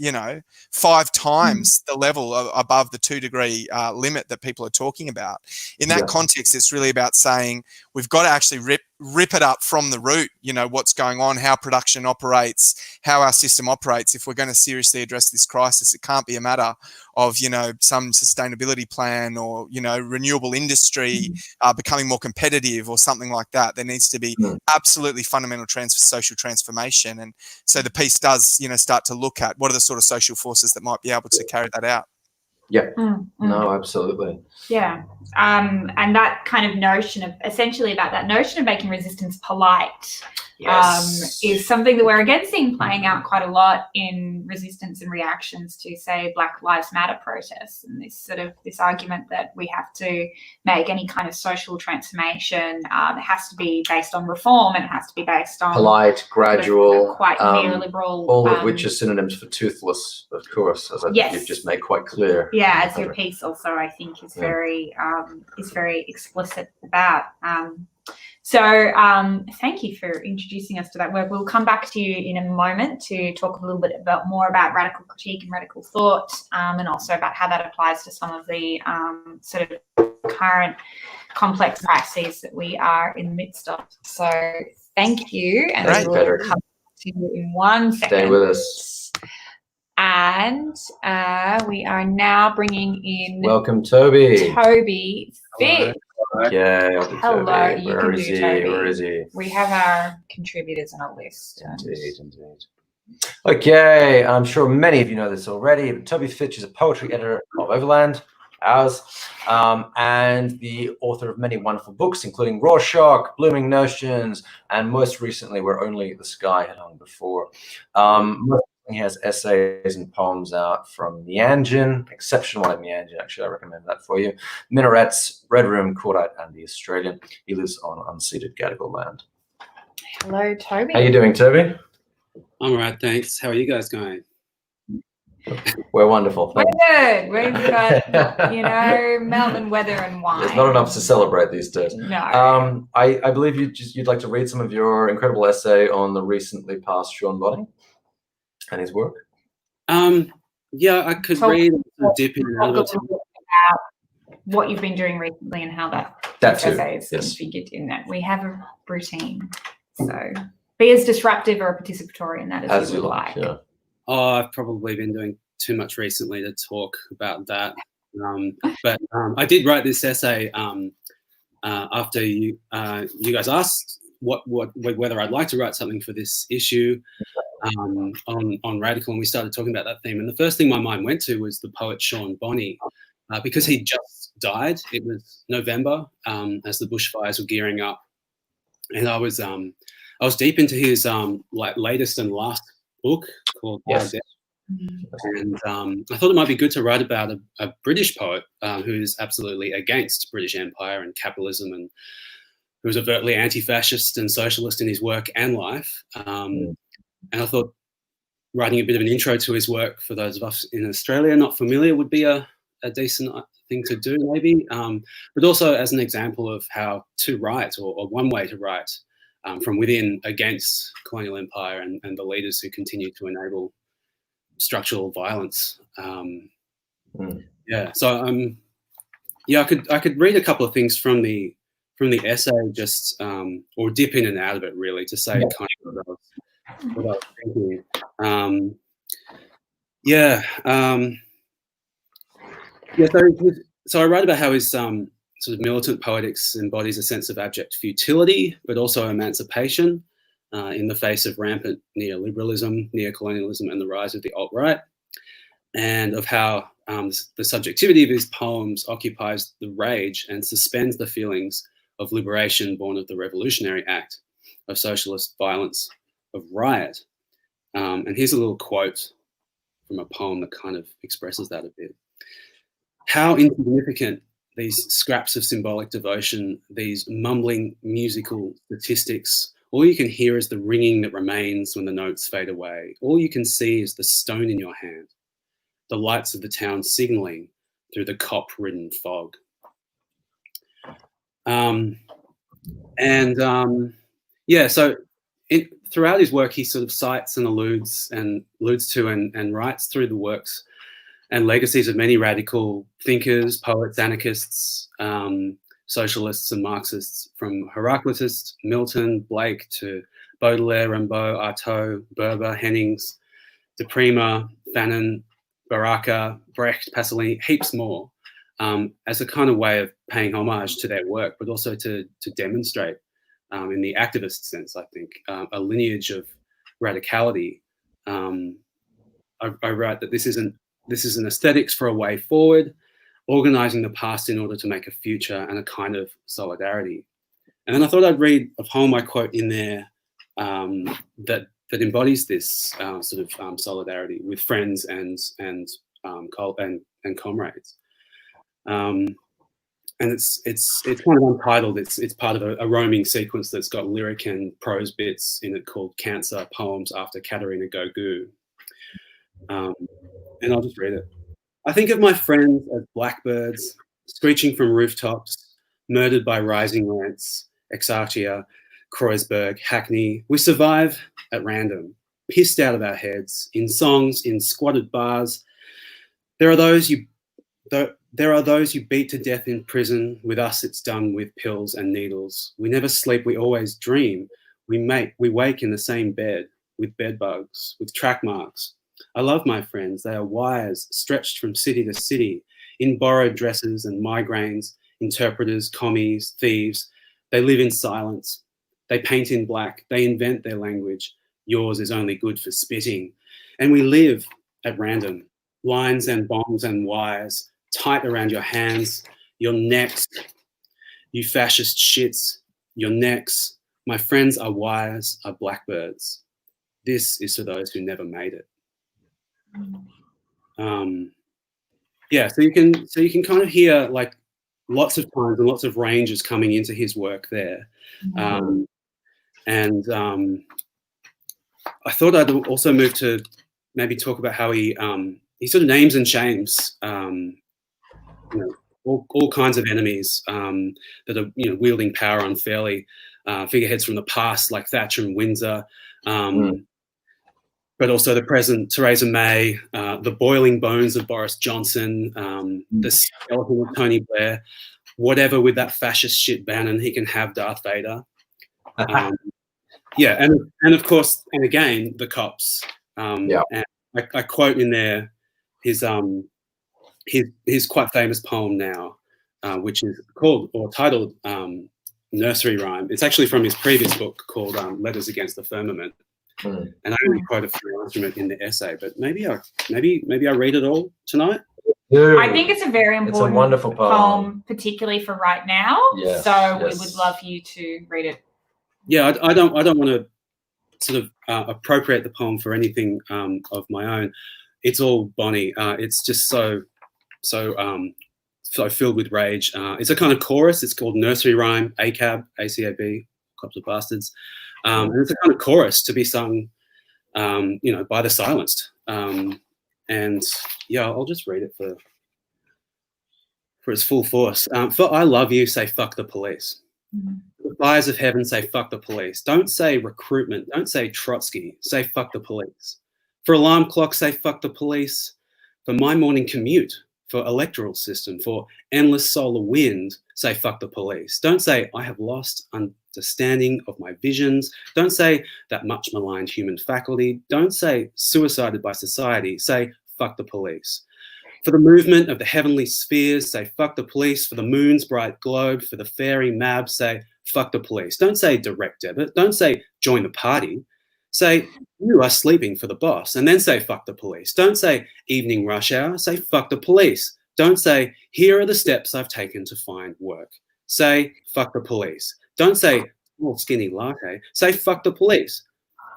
5 times the level above the 2-degree limit that people are talking about. In that context, it's really about saying we've got to actually rip it up from the root, what's going on, how production operates, how our system operates. If we're going to seriously address this crisis, it can't be a matter of, some sustainability plan or, renewable industry becoming more competitive or something like that. There needs to be absolutely fundamental social transformation. And so the piece does, start to look at what are the sort of social forces that might be able to carry that out. Yeah, no, absolutely. Yeah. And that kind of notion of essentially about that notion of making resistance polite is something that we're again seeing playing out quite a lot in resistance and reactions to, say, Black Lives Matter protests, and this argument that we have to make any kind of social transformation. It has to be based on reform, and it has to be based on polite, gradual, quite neoliberal, all of which are synonyms for toothless, of course, as I think you've just made quite clear. Yeah, as your piece also, I think, is very explicit about. So thank you for introducing us to that work. We'll come back to you in a moment to talk a little bit more about radical critique and radical thought, and also about how that applies to some of the sort of current complex crises that we are in the midst of. So thank you, and we'll come to you in 1 second. Stay with us. And we are now bringing in... Welcome, Toby. Toby Fitch. Okay. Hello, Toby. you Where can is do he? Toby. Where is he? We have our contributors on a list. Indeed. Okay, I'm sure many of you know this already, but Toby Fitch is a poetry editor of Overland, ours, and the author of many wonderful books, including Rorschach, Blooming Notions, and most recently, Where Only the Sky Had Hung Before. He has essays and poems out from Mianjin, exceptional one at Mianjin, actually, I recommend that for you. Minarets, Red Room, Cordite, and The Australian. He lives on unceded Gadigal land. Hello, Toby. How you doing, Toby? I'm all right, thanks. How are you guys going? We're wonderful. We're good. We've got, Melbourne weather and wine. There's not enough to celebrate these days. No. I believe you'd like to read some of your incredible essay on the recently passed Sean Bonney and his work. Yeah, I could read a dip in and out of it. About what you've been doing recently and how that essay is configured in that. We have a routine, so be as disruptive or participatory in that as you would like. Yeah. Oh, I've probably been doing too much recently to talk about that. But I did write this essay after you guys asked whether I'd like to write something for this issue on Radical, and we started talking about that theme. And the first thing my mind went to was the poet Sean Bonney, because he just died. It was November as the bushfires were gearing up, and I was deep into his latest and last book called Death. And I thought it might be good to write about a British poet who's absolutely against British Empire and capitalism, and who's overtly anti-fascist and socialist in his work and life. And I thought writing a bit of an intro to his work for those of us in Australia not familiar would be a decent thing to do, maybe, but also as an example of how to write, or one way to write from within against colonial empire and the leaders who continue to enable structural violence. Yeah, so I could read a couple of things from the essay, just or dip in and out of it, really, to say kind of what I was thinking. So I write about how his sort of militant poetics embodies a sense of abject futility, but also emancipation in the face of rampant neoliberalism, neocolonialism, and the rise of the alt-right, and of how the subjectivity of his poems occupies the rage and suspends the feelings of liberation born of the revolutionary act of socialist violence, of riot. And here's a little quote from a poem that kind of expresses that a bit. How insignificant these scraps of symbolic devotion, these mumbling musical statistics. All you can hear is the ringing that remains when the notes fade away. All you can see is the stone in your hand, the lights of the town signalling through the cop-ridden fog. So throughout his work, he sort of cites and alludes to and writes through the works and legacies of many radical thinkers, poets, anarchists, socialists and Marxists, from Heraclitus, Milton, Blake, to Baudelaire, Rimbaud, Artaud, Berber, Hennings, De Prima, Fanon, Baraka, Brecht, Pasolini, heaps more, as a kind of way of paying homage to their work, but also to demonstrate, in the activist sense, I think, a lineage of radicality. I write that this is an aesthetics for a way forward, organising the past in order to make a future, and a kind of solidarity. And then I thought I'd read a poem I quote in there that embodies this sort of solidarity with friends and comrades. And it's kind of untitled. It's part of a roaming sequence that's got lyric and prose bits in it called Cancer Poems After Katerina Gogu. And I'll just read it. I think of my friends as blackbirds screeching from rooftops, murdered by rising rents, Exarchia, Kreuzberg, Hackney. We survive at random, pissed out of our heads, in songs, in squatted bars. There are those you beat to death in prison. With us, it's done with pills and needles. We never sleep, we always dream. We wake in the same bed. with bed bugs, with track marks. I love my friends. They are wires stretched from city to city, in borrowed dresses and migraines, interpreters, commies, thieves. They live in silence. They paint in black. They invent their language. Yours is only good for spitting. And we live at random, lines and bombs and wires, tight around your hands, your necks. You fascist shits, your necks. My friends are wires, are blackbirds. This is for those who never made it. Yeah, so you can kind of hear like lots of times and lots of ranges coming into his work there. I thought I'd also move to maybe talk about how he sort of names and shames all kinds of enemies that are wielding power unfairly, figureheads from the past like Thatcher and Windsor, but also the present, Theresa May, the boiling bones of Boris Johnson, the skeleton of Tony Blair, whatever with that fascist shit Bannon, he can have Darth Vader. Yeah, and of course, and again, the cops. And I quote in there his quite famous poem now, which is called or titled Nursery Rhyme. It's actually from his previous book called Letters Against the Firmament. And I only quote a few lines from it in the essay, but maybe I read it all tonight. I think it's a very important it's a wonderful poem, particularly for right now. Yes, so we would love you to read it. Yeah, I don't want to sort of appropriate the poem for anything of my own. It's all Bonney. It's just so filled with rage. It's a kind of chorus. It's called Nursery Rhyme, ACAB, ACAB, Cops of Bastards. And it's a kind of chorus to be sung, by the silenced. And yeah, I'll just read it for its full force. For I love you, say fuck the police. The fires of heaven say fuck the police. Don't say recruitment. Don't say Trotsky. Say fuck the police. For alarm clock, say fuck the police. For my morning commute, for electoral system, for endless solar wind, say fuck the police. Don't say I have lost understanding of my visions. Don't say that much maligned human faculty. Don't say suicided by society. Say fuck the police. For the movement of the heavenly spheres, say fuck the police. For the moon's bright globe, for the fairy mab, say fuck the police. Don't say direct debit. Don't say join the party. Say you are sleeping for the boss, and then say fuck the police. Don't say evening rush hour. Say fuck the police. Don't say here are the steps I've taken to find work. Say fuck the police. Don't say small skinny latte. Say fuck the police.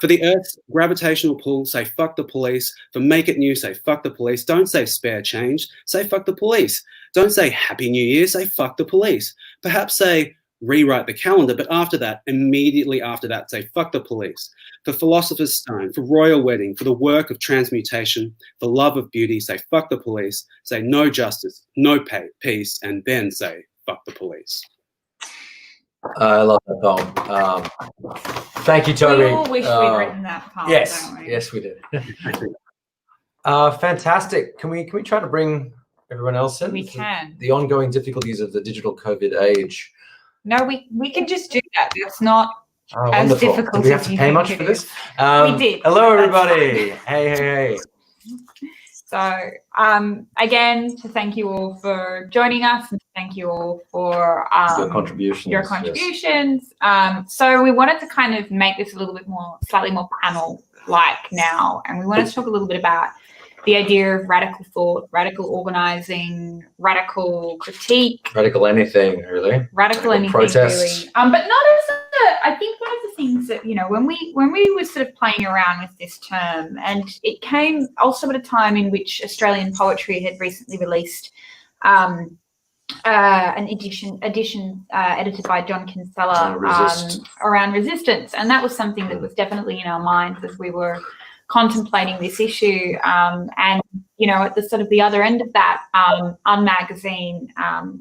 For the Earth's gravitational pull, say fuck the police. For make it new, say fuck the police. Don't say spare change. Say fuck the police. Don't say happy new year. Say fuck the police. Perhaps say rewrite the calendar, but after that, immediately after that, say fuck the police. For philosopher's stone, for royal wedding, for the work of transmutation, for love of beauty, say fuck the police. Say no justice, no peace, and then say fuck the police. I love that poem. Thank you, Toby. We all wish we'd written that poem. Yes, don't we? yes, we did. Fantastic. Can we try to bring everyone else in? We can. The ongoing difficulties of the digital COVID age. No, we can just do that. It's not as wonderful. difficult. Do we have as to you pay think much it for is. this? We did. Hello, That's everybody. fine. Hey. So, again, to thank you all for joining us, and thank you all for your contributions. Yes. So we wanted to kind of make this a little bit more, slightly more panel-like now, and we wanted to talk a little bit about the idea of radical thought, radical organizing, radical critique. Radical anything, really. Radical anything, protest. really. But not as I think one of the things that, when we were sort of playing around with this term, and it came also at a time in which Australian poetry had recently released an edition edited by John Kinsella around resistance. And that was something that was definitely in our minds as we were contemplating this issue. And at the sort of the other end of that, Magazine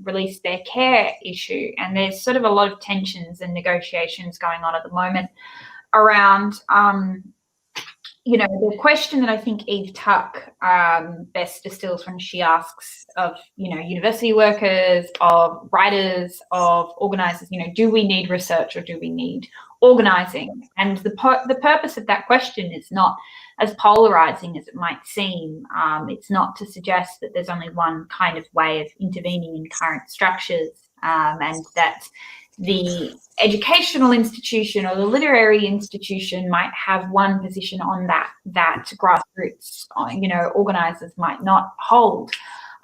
released their Care issue, and there's sort of a lot of tensions and negotiations going on at the moment around you know, the question that I think Eve Tuck best distills when she asks of, you know, university workers, of writers, of organisers, you know, do we need research or do we need organising? And the purpose of that question is not as polarising as it might seem. It's not to suggest that there's only one kind of way of intervening in current structures, and that the educational institution or the literary institution might have one position on that grassroots, you know, organisers might not hold.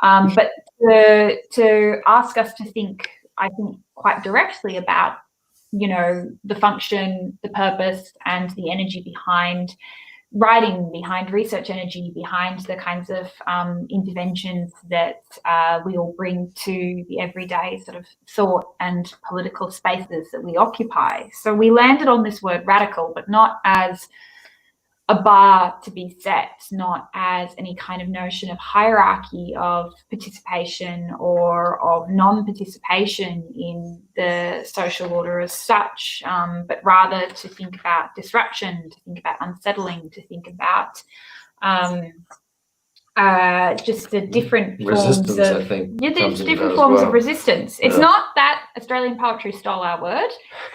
But to ask us to think, I think, quite directly about, you know, the function, the purpose, and the energy behind writing, behind research energy, behind the kinds of interventions that we all bring to the everyday sort of thought and political spaces that we occupy. So we landed on this word radical, but not as a bar to be set, not as any kind of notion of hierarchy of participation or of non-participation in the social order as such, but rather to think about disruption, to think about unsettling, to think about just the different forms of, I think, there's different forms of resistance. It's not that Australian poetry stole our word.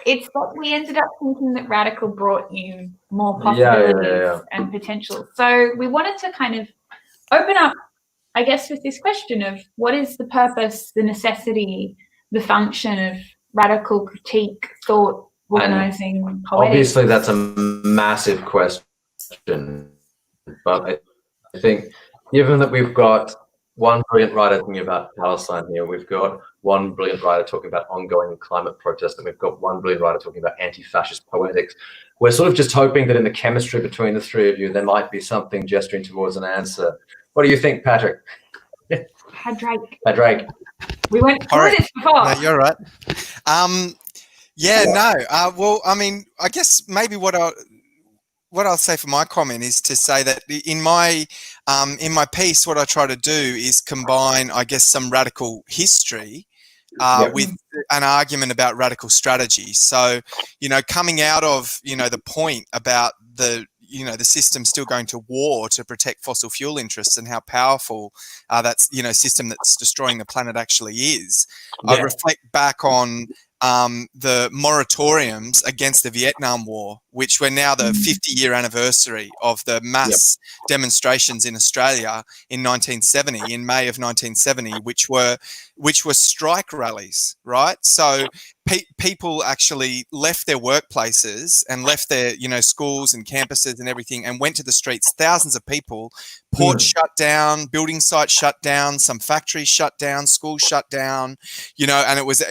It's that we ended up thinking that radical brought you more possibilities and potential. So we wanted to kind of open up, I guess, with this question of what is the purpose, the necessity, the function of radical critique, thought, organising, poetics. Obviously, that's a massive question, but I think given that we've got one brilliant writer thinking about Palestine here, we've got one brilliant writer talking about ongoing climate protest, and we've got one brilliant writer talking about anti-fascist poetics. We're sort of just hoping that in the chemistry between the three of you, there might be something gesturing towards an answer. What do you think, Patrick? Padraig. We went through this before. No, you're right. Well, I mean, I guess maybe what I'll say for my comment is to say that in my piece, what I try to do is combine, I guess, some radical history with an argument about radical strategy. So, you know, coming out of, you know, the point about the system still going to war to protect fossil fuel interests and how powerful that, you know, system that's destroying the planet actually is. I reflect back on the moratoriums against the Vietnam War, which were now the 50-year anniversary of the mass demonstrations in Australia in 1970, in May of 1970, which were strike rallies, right? So people actually left their workplaces and left their, you know, schools and campuses and everything and went to the streets. Thousands of people, ports shut down, building sites shut down, some factories shut down, schools shut down, you know, and it was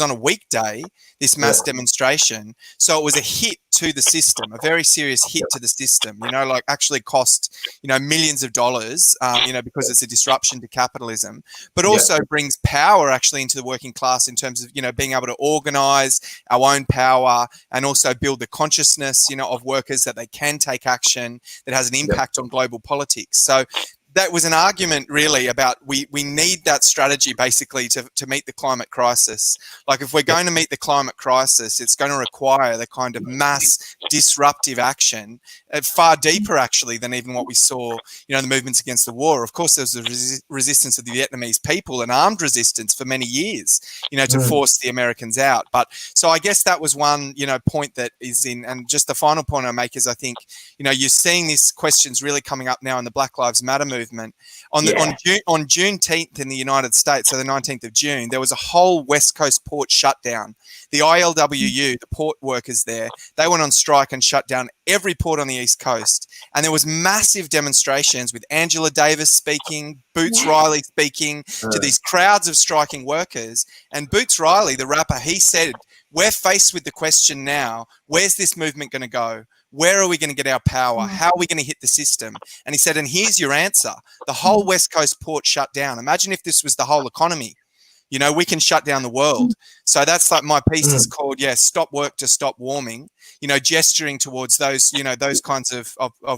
on a weekday, this mass demonstration. So it was a hit to the system, a very serious hit to the system, you know, like actually cost, you know, millions of dollars, you know, because it's a disruption to capitalism, but also brings power actually into the working class in terms of, you know, being able to organize our own power and also build the consciousness, you know, of workers that they can take action that has an impact on global politics. So that was an argument really about we need that strategy basically to meet the climate crisis. Like if we're going to meet the climate crisis, it's going to require the kind of mass disruptive action, far deeper actually than even what we saw, you know, the movements against the war. Of course, there was the resistance of the Vietnamese people and armed resistance for many years, you know, to force the Americans out. But so I guess that was one, you know, point that is in, and just the final point I make is I think, you know, you're seeing these questions really coming up now in the Black Lives Matter movement. On Juneteenth in the United States, so the 19th of June, there was a whole West Coast port shutdown. The ILWU, the port workers there, they went on strike and shut down every port on the East Coast. And there was massive demonstrations with Angela Davis speaking, Boots Riley speaking to these crowds of striking workers. And Boots Riley, the rapper, he said, we're faced with the question now, where's this movement going to go? Where are we going to get our power? How are we going to hit the system? And he said, and here's your answer. The whole West Coast port shut down. Imagine if this was the whole economy. You know, we can shut down the world. So that's like my piece is called, Stop Work to Stop Warming, you know, gesturing towards those, you know, those kinds of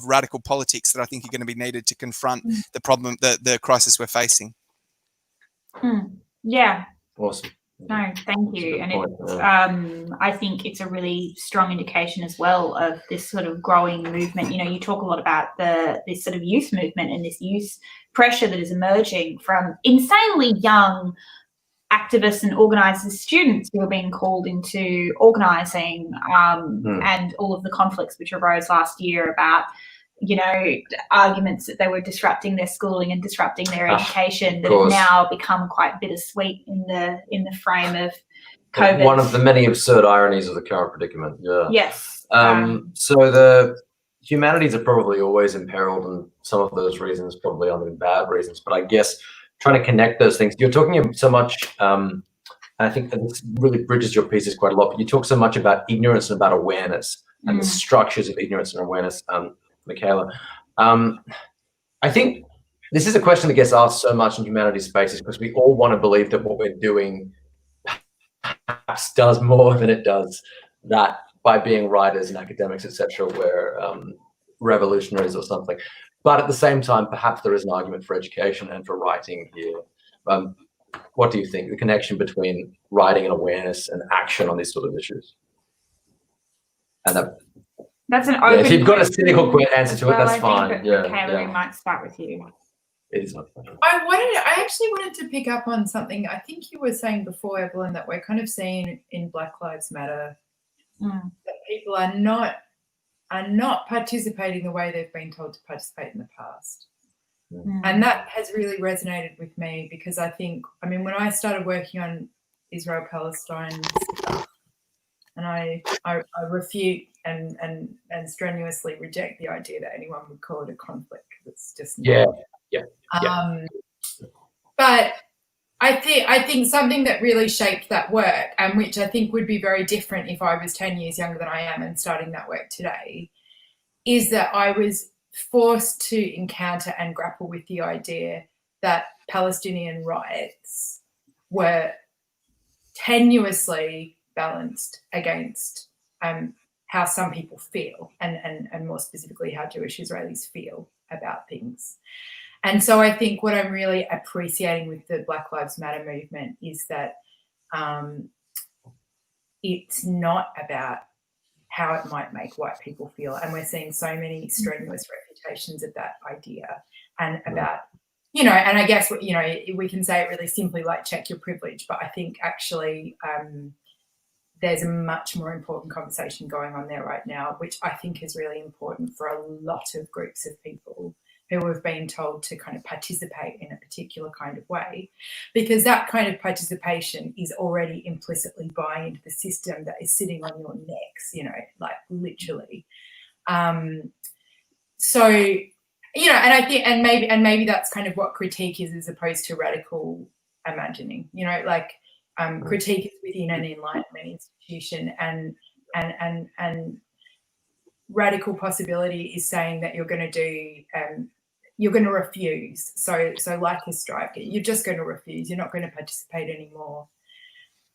radical politics that I think are going to be needed to confront the problem, the crisis we're facing. Yeah. Awesome. No, thank you. And it's, I think it's a really strong indication as well of this sort of growing movement. You know, you talk a lot about this sort of youth movement and this youth pressure that is emerging from insanely young activists and organisers, students who are being called into organising, and all of the conflicts which arose last year about, you know, arguments that they were disrupting their schooling and disrupting their education that have now become quite bittersweet in the frame of COVID. One of the many absurd ironies of the current predicament. Yeah. Yes. So the humanities are probably always imperiled, and some of those reasons probably aren't even bad reasons. But I guess trying to connect those things, you're talking so much. I think this really bridges your pieces quite a lot. But you talk so much about ignorance and about awareness and the structures of ignorance and awareness. Michaela, I think this is a question that gets asked so much in humanities spaces because we all want to believe that what we're doing perhaps does more than it does that by being writers and academics, etc., we're revolutionaries or something. But at the same time, perhaps there is an argument for education and for writing here. What do you think, the connection between writing and awareness and action on these sort of issues? And that's an open if you've got a cynical answer to it, that's fine. Michaela, we might start with you. It is not. I actually wanted to pick up on something I think you were saying before, Evelyn, that we're kind of seeing in Black Lives Matter that people are not participating the way they've been told to participate in the past. And that has really resonated with me because I think, I mean, when I started working on Israel-Palestine stuff, and I refute and strenuously reject the idea that anyone would call it a conflict because it's just not. But I think something that really shaped that work, and which I think would be very different if I was 10 years younger than I am and starting that work today, is that I was forced to encounter and grapple with the idea that Palestinian rights were tenuously balanced against how some people feel and more specifically how Jewish Israelis feel about things. And so I think what I'm really appreciating with the Black Lives Matter movement is that it's not about how it might make white people feel. And we're seeing so many strenuous refutations of that idea and about, you know, and I guess, you know, we can say it really simply like check your privilege, but I think actually there's a much more important conversation going on there right now, which I think is really important for a lot of groups of people who have been told to kind of participate in a particular kind of way, because that kind of participation is already implicitly buying into the system that is sitting on your necks, you know, like literally. So, you know, and I think, and maybe that's kind of what critique is as opposed to radical imagining, you know, like critique is within an Enlightenment institution and radical possibility is saying that you're going to do, you're going to refuse. So like a strike, you're just going to refuse. You're not going to participate anymore.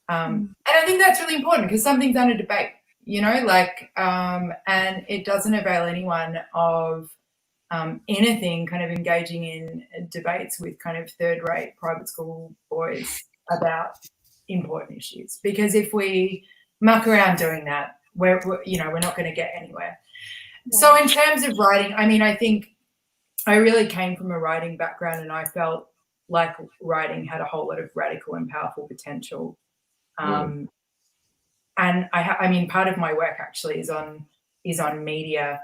And I think that's really important because something's under debate, you know, like, and it doesn't avail anyone of anything kind of engaging in debates with kind of third-rate private school boys about important issues. Because if we muck around doing that, we're not going to get anywhere. So in terms of writing, I mean, I think I really came from a writing background and I felt like writing had a whole lot of radical and powerful potential. And I mean, part of my work actually is on media,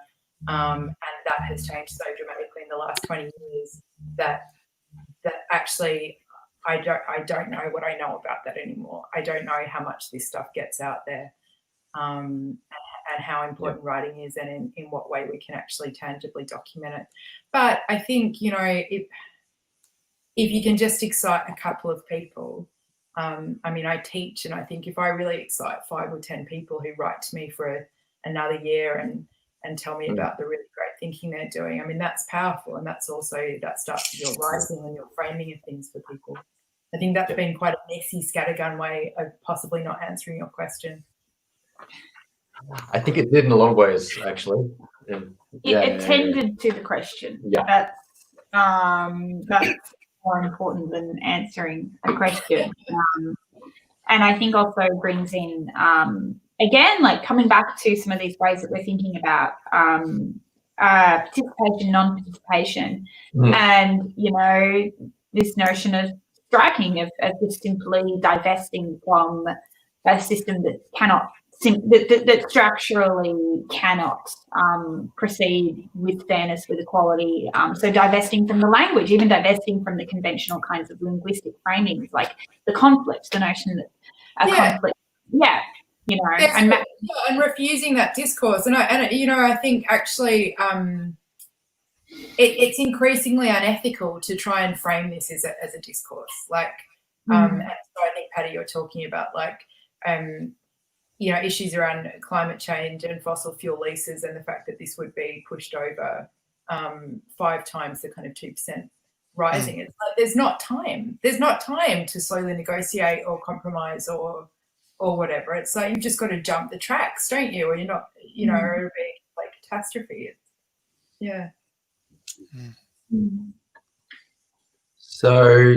and that has changed so dramatically in the last 20 years that actually I don't know what I know about that anymore. I don't know how much this stuff gets out there. And how important writing is and in what way we can actually tangibly document it. But I think, you know, if you can just excite a couple of people, I mean, I teach and I think if I really excite 5 or 10 people who write to me for another year and tell me about the really great thinking they're doing, I mean, that's powerful. And that's also, that starts with your writing and your framing of things for people. I think that's been quite a messy scattergun way of possibly not answering your question. I think it did in a lot of ways, actually. It attended to the question. Yeah. That's more important than answering a question. and I think also brings in, again, like coming back to some of these ways that we're thinking about participation, non-participation, and, you know, this notion of striking, of just simply divesting from a system that cannot, that structurally cannot proceed with fairness, with equality. So divesting from the language, even divesting from the conventional kinds of linguistic framings, like the conflict, the notion that a conflict, you know, and refusing that discourse. And you know, I think actually it's increasingly unethical to try and frame this as a discourse. Like, and so I think, Patty, you're talking about like, you know, issues around climate change and fossil fuel leases, and the fact that this would be pushed over 5 times the kind of 2% rising. It's like there's not time. There's not time to slowly negotiate or compromise or whatever. It's like you've just got to jump the tracks, don't you? Or you're not, you know, it'll be like catastrophe. So,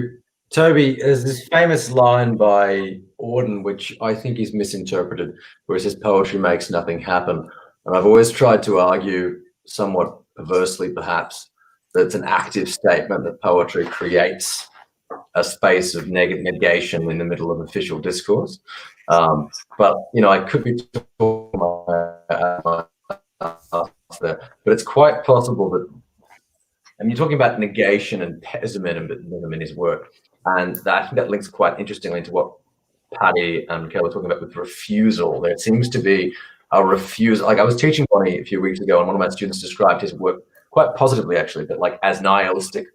Toby, there's this famous line by Auden, which I think is misinterpreted, where it says poetry makes nothing happen. And I've always tried to argue, somewhat perversely perhaps, that it's an active statement that poetry creates a space of negation in the middle of official discourse. But, you know, I could be talking my there, but it's quite possible that, I mean, you're talking about negation and pessimism in his work, and I think that links quite interestingly to what Patty and Michaela were talking about with refusal. There seems to be a refusal. Like, I was teaching Bonney a few weeks ago, and one of my students described his work quite positively, actually, but like as nihilistic.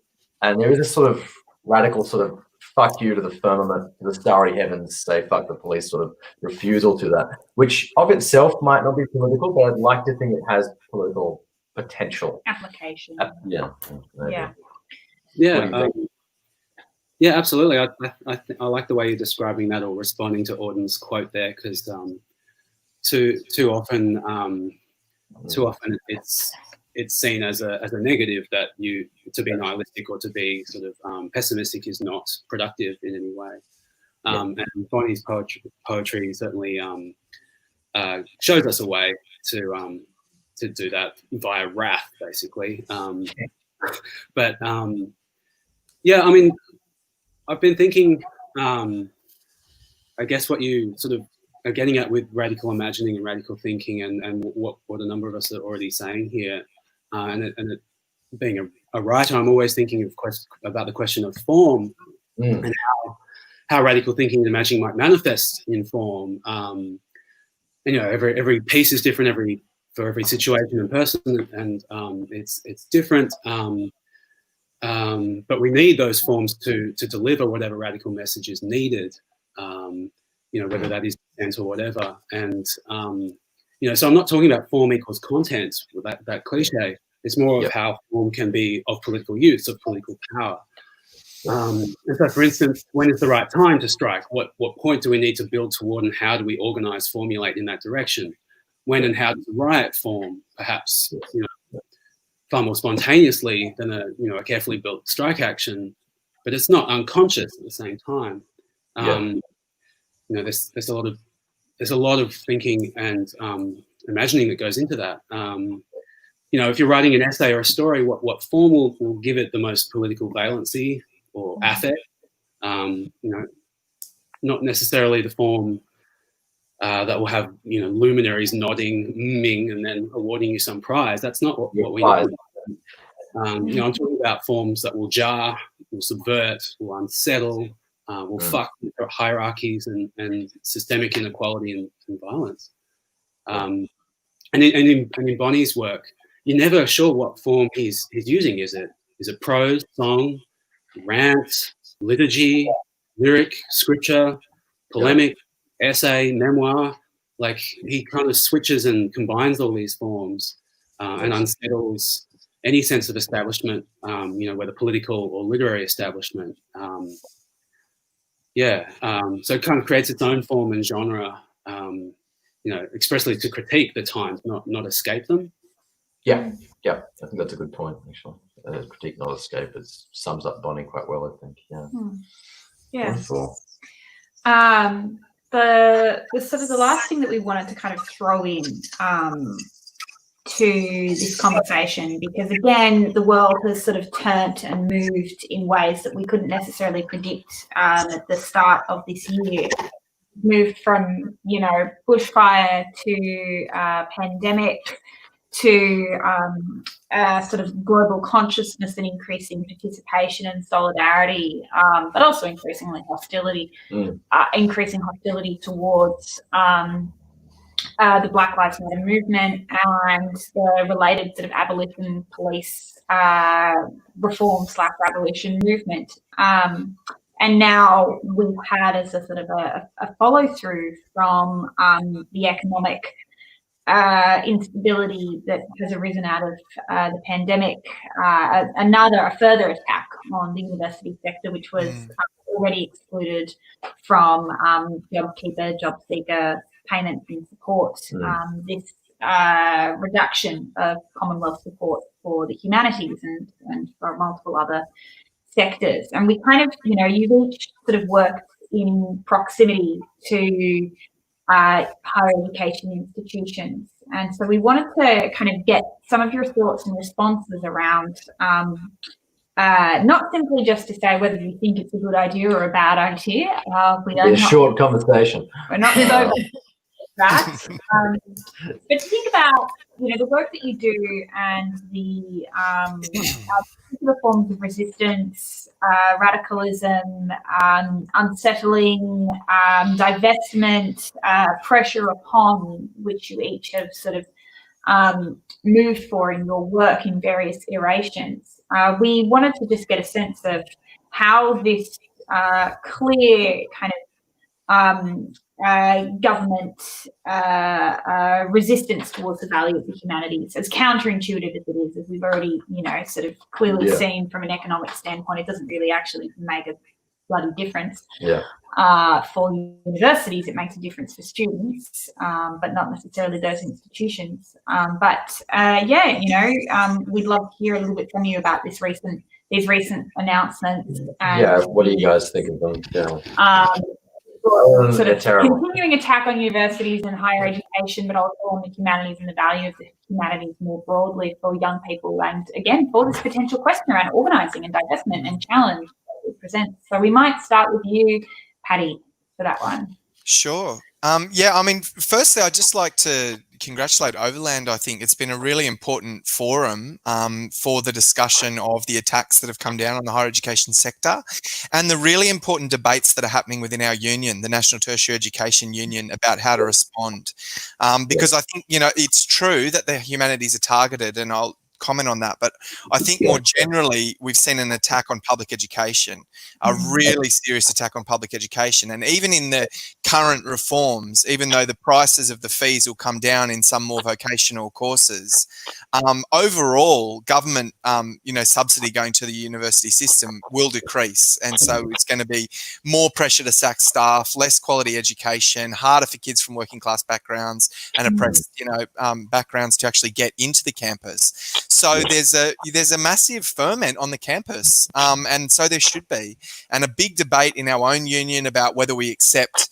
And there is a sort of radical sort of fuck you to the firmament, to the starry heavens, say fuck the police sort of refusal to that, which of itself might not be political, but I'd like to think it has political potential. Application. Yeah, absolutely. I like the way you're describing that, or responding to Auden's quote there, because too often it's seen as a negative, that to be nihilistic or to be sort of pessimistic is not productive in any way. And Bonney's poetry certainly shows us a way to do that via wrath, basically. But yeah, I mean, I've been thinking, I guess what you sort of are getting at with radical imagining and radical thinking, and what a number of us are already saying here, being a writer, I'm always thinking about the question of form and how radical thinking and imagining might manifest in form. And you know, every piece is different for every situation and person, and it's different. But we need those forms to deliver whatever radical message is needed. You know, whether that is intent or whatever. And you know, so I'm not talking about form equals content, that cliche. It's more of how form can be of political use, of political power. And so, for instance, when is the right time to strike? What point do we need to build toward, and how do we organize, formulate in that direction? When and how does the riot form? Perhaps, you know, far more spontaneously than a carefully built strike action, but it's not unconscious at the same time. You know, there's a lot of thinking and imagining that goes into that. You know, if you're writing an essay or a story, what form will give it the most political valency or affect? You know, not necessarily the form that will have, you know, luminaries nodding, and then awarding you some prize. That's not what we need. You know, I'm talking about forms that will jar, will subvert, will unsettle, will fuck with hierarchies and systemic inequality and violence. And in Bonney's work, you're never sure what form he's using. Is it prose, song, rant, liturgy, lyric, scripture, polemic, essay, memoir? Like, he kind of switches and combines all these forms and unsettles any sense of establishment, you know, whether political or literary establishment. So it kind of creates its own form and genre, you know, expressly to critique the times, not escape them. Yeah, I think that's a good point, actually. Critique, not escape, it sums up Bonney quite well, I think. Yeah. Yeah. Wonderful. the sort of the last thing that we wanted to kind of throw in to this conversation, because again, the world has sort of turned and moved in ways that we couldn't necessarily predict at the start of this year. Moved from, you know, bushfire to pandemic to sort of global consciousness and increasing participation and solidarity, but also increasingly hostility, increasing hostility towards the Black Lives Matter movement and the related sort of abolition police reform/abolition movement. And now we've had as a sort of a follow through from the economic instability that has arisen out of the pandemic, a further attack on the university sector, which was already excluded from JobKeeper, JobSeeker payments and support. This reduction of Commonwealth support for the humanities and for multiple other sectors. And we kind of, you know, you've each sort of worked in proximity to higher education institutions. And so we wanted to kind of get some of your thoughts and responses around not simply just to say whether you think it's a good idea or a bad idea. We don't. It's a short conversation. We're not so that. But think about, you know, the work that you do and the particular forms of resistance, radicalism, unsettling, divestment, pressure upon, which you each have sort of moved for in your work in various iterations. We wanted to just get a sense of how this clear kind of government resistance towards the value of the humanities, as counterintuitive as it is, as we've already, you know, sort of clearly seen from an economic standpoint, it doesn't really actually make a bloody difference. For universities, it makes a difference for students, but not necessarily those institutions. We'd love to hear a little bit from you about these recent announcements. And, what do you guys think of them? Sort of continuing attack on universities and higher education, but also on the humanities and the value of the humanities more broadly for young people, and again for this potential question around organising and divestment and challenge that it presents. So we might start with you, Patty, for that one. Sure. Firstly, I'd just like to congratulate Overland. I think it's been a really important forum for the discussion of the attacks that have come down on the higher education sector and the really important debates that are happening within our union, the National Tertiary Education Union, about how to respond. Because I think, you know, it's true that the humanities are targeted, and I'll comment on that, but I think more generally we've seen an attack on public education, a really serious attack on public education. And even in the current reforms, even though the prices of the fees will come down in some more vocational courses, overall government subsidy going to the university system will decrease, and so it's going to be more pressure to sack staff, less quality education, harder for kids from working class backgrounds and oppressed backgrounds to actually get into the campus. So there's a massive ferment on the campus, and so there should be, and a big debate in our own union about whether we accept,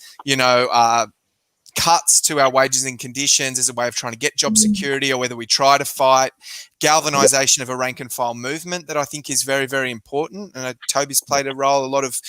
cuts to our wages and conditions as a way of trying to get job security, or whether we try to fight galvanization of a rank and file movement that I think is very, very important. And Toby's played a role. A lot of,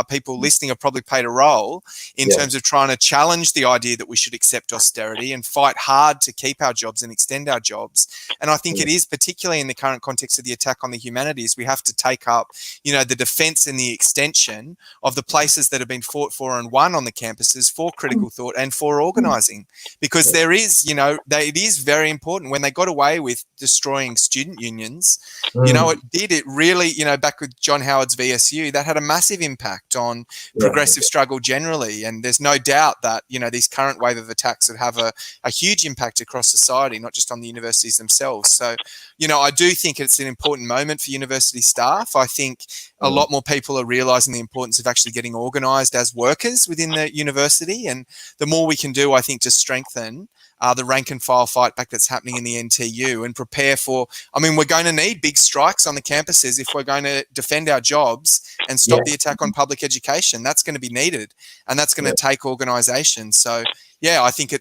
people listening have probably played a role in terms of trying to challenge the idea that we should accept austerity and fight hard to keep our jobs and extend our jobs. And I think it is, particularly in the current context of the attack on the humanities, we have to take up, the defense and the extension of the places that have been fought for and won on the campuses for critical thought and for organizing, because there is, it is very important. When they got away with destroying student unions, it really, back with John Howard's VSU, that had a massive impact on progressive struggle generally. And there's no doubt that, these current wave of attacks would have a huge impact across society, not just on the universities themselves. So, I do think it's an important moment for university staff. I think a lot more people are realising the importance of actually getting organised as workers within the university, and the more we can do, I think, to strengthen the rank and file fight back that's happening in the NTU, and prepare for, I mean, we're going to need big strikes on the campuses if we're going to defend our jobs and stop the attack on public education. That's going to be needed, and that's going to take organisations. So, yeah, I think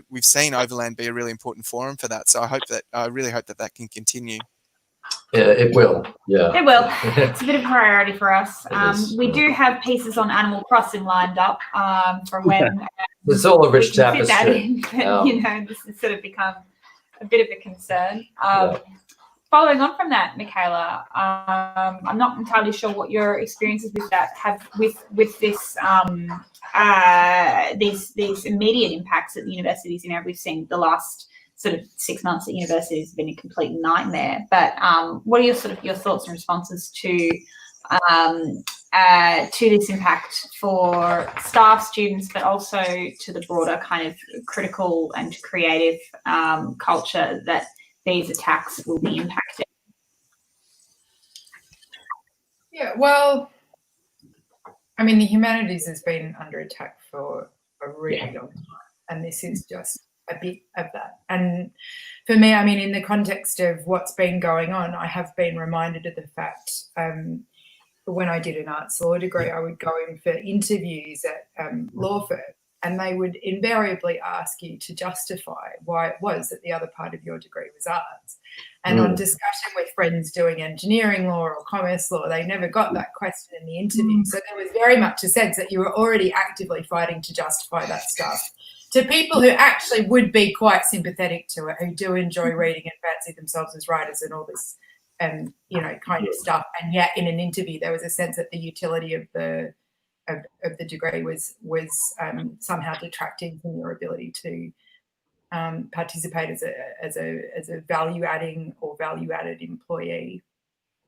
we've seen Overland be a really important forum for that. So I really hope that can continue. Yeah, it will. Yeah, it will. It's a bit of a priority for us. We do have pieces on Animal Crossing lined up from when it's all a rich tapestry. But, this has sort of become a bit of a concern. Following on from that, Michaela, I'm not entirely sure what your experiences with that have with this these immediate impacts at the universities. We've seen the last sort of 6 months at universities has been a complete nightmare. But what are your thoughts and responses to this impact for staff, students, but also to the broader kind of critical and creative culture that these attacks will be impacting? Yeah, well, I mean, the humanities has been under attack for a really long time, and this is just a bit of that. And for me, I mean, in the context of what's been going on, I have been reminded of the fact when I did an arts law degree, I would go in for interviews at law firms, and they would invariably ask you to justify why it was that the other part of your degree was arts. And on discussion with friends doing engineering law or commerce law, they never got that question in the interview. So there was very much a sense that you were already actively fighting to justify that stuff to people who actually would be quite sympathetic to it, who do enjoy reading and fancy themselves as writers and all this, kind of stuff. And yet, in an interview, there was a sense that the utility of the degree was somehow detracting from your ability to participate as a value adding or value added employee.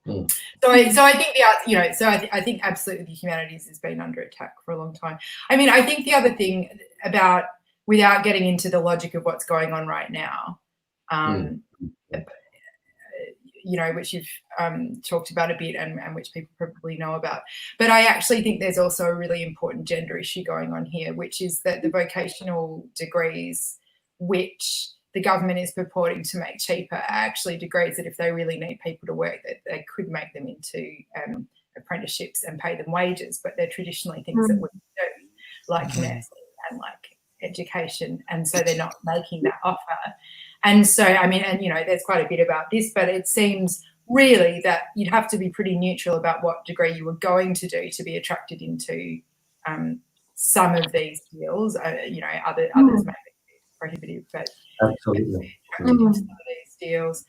So I think I think absolutely the humanities has been under attack for a long time. I mean, I think the other thing about, without getting into the logic of what's going on right now, which you've talked about a bit and which people probably know about. But I actually think there's also a really important gender issue going on here, which is that the vocational degrees, which the government is purporting to make cheaper, are actually degrees that if they really need people to work, that they could make them into apprenticeships and pay them wages, but they're traditionally things that we do, like nursing and like education, and so they're not making that offer. And so, I mean, and there's quite a bit about this, but it seems really that you'd have to be pretty neutral about what degree you were going to do to be attracted into some of these deals. Others may be prohibitive, but absolutely attracted into some of these deals.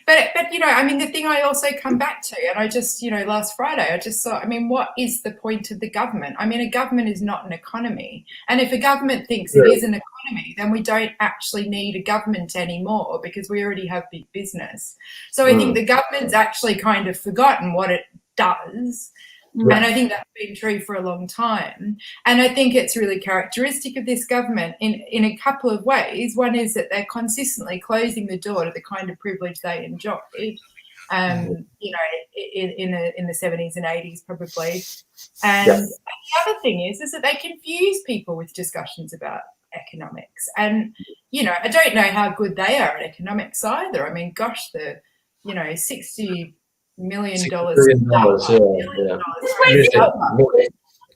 But I mean, the thing I also come back to, and I just, last Friday, I just thought, I mean, what is the point of the government? I mean, a government is not an economy. And if a government thinks it is an economy, then we don't actually need a government anymore, because we already have big business. So I think the government's actually kind of forgotten what it does. And I think that's been true for a long time. And I think it's really characteristic of this government in a couple of ways. One is that they're consistently closing the door to the kind of privilege they enjoyed, in the 70s and 80s probably. And the other thing is that they confuse people with discussions about economics. And, I don't know how good they are at economics either. I mean, gosh, the, $60 million with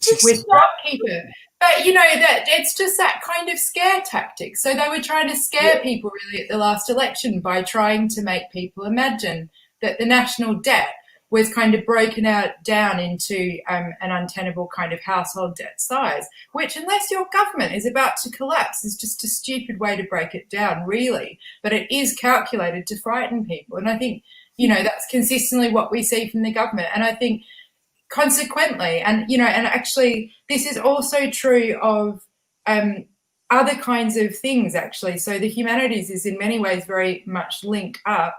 JobKeeper. But that it's just that kind of scare tactic. So they were trying to scare people really at the last election by trying to make people imagine that the national debt was kind of broken down into an untenable kind of household debt size, which, unless your government is about to collapse, is just a stupid way to break it down, really. But it is calculated to frighten people. And I think that's consistently what we see from the government. And I think consequently, and actually this is also true of other kinds of things, actually. So the humanities is in many ways very much linked up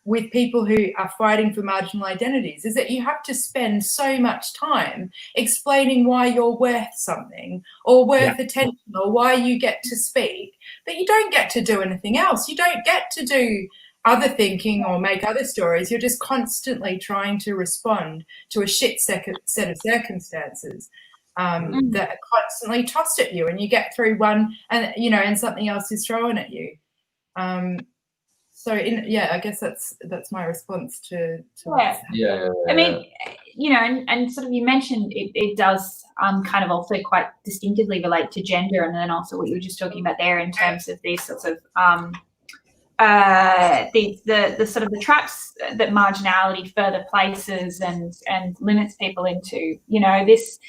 with people who are fighting for marginal identities, is that you have to spend so much time explaining why you're worth something or worth attention or why you get to speak, that you don't get to do anything else. You don't get to do other thinking or make other stories. You're just constantly trying to respond to a shit set of circumstances. that are constantly tossed at you, and you get through one, and and something else is thrown at you. So I guess that's my response to yeah. I mean, and sort of you mentioned it does kind of also quite distinctively relate to gender, and then also what you were just talking about there in terms of these sorts of the sort of the traps that marginality further places and limits people into. This.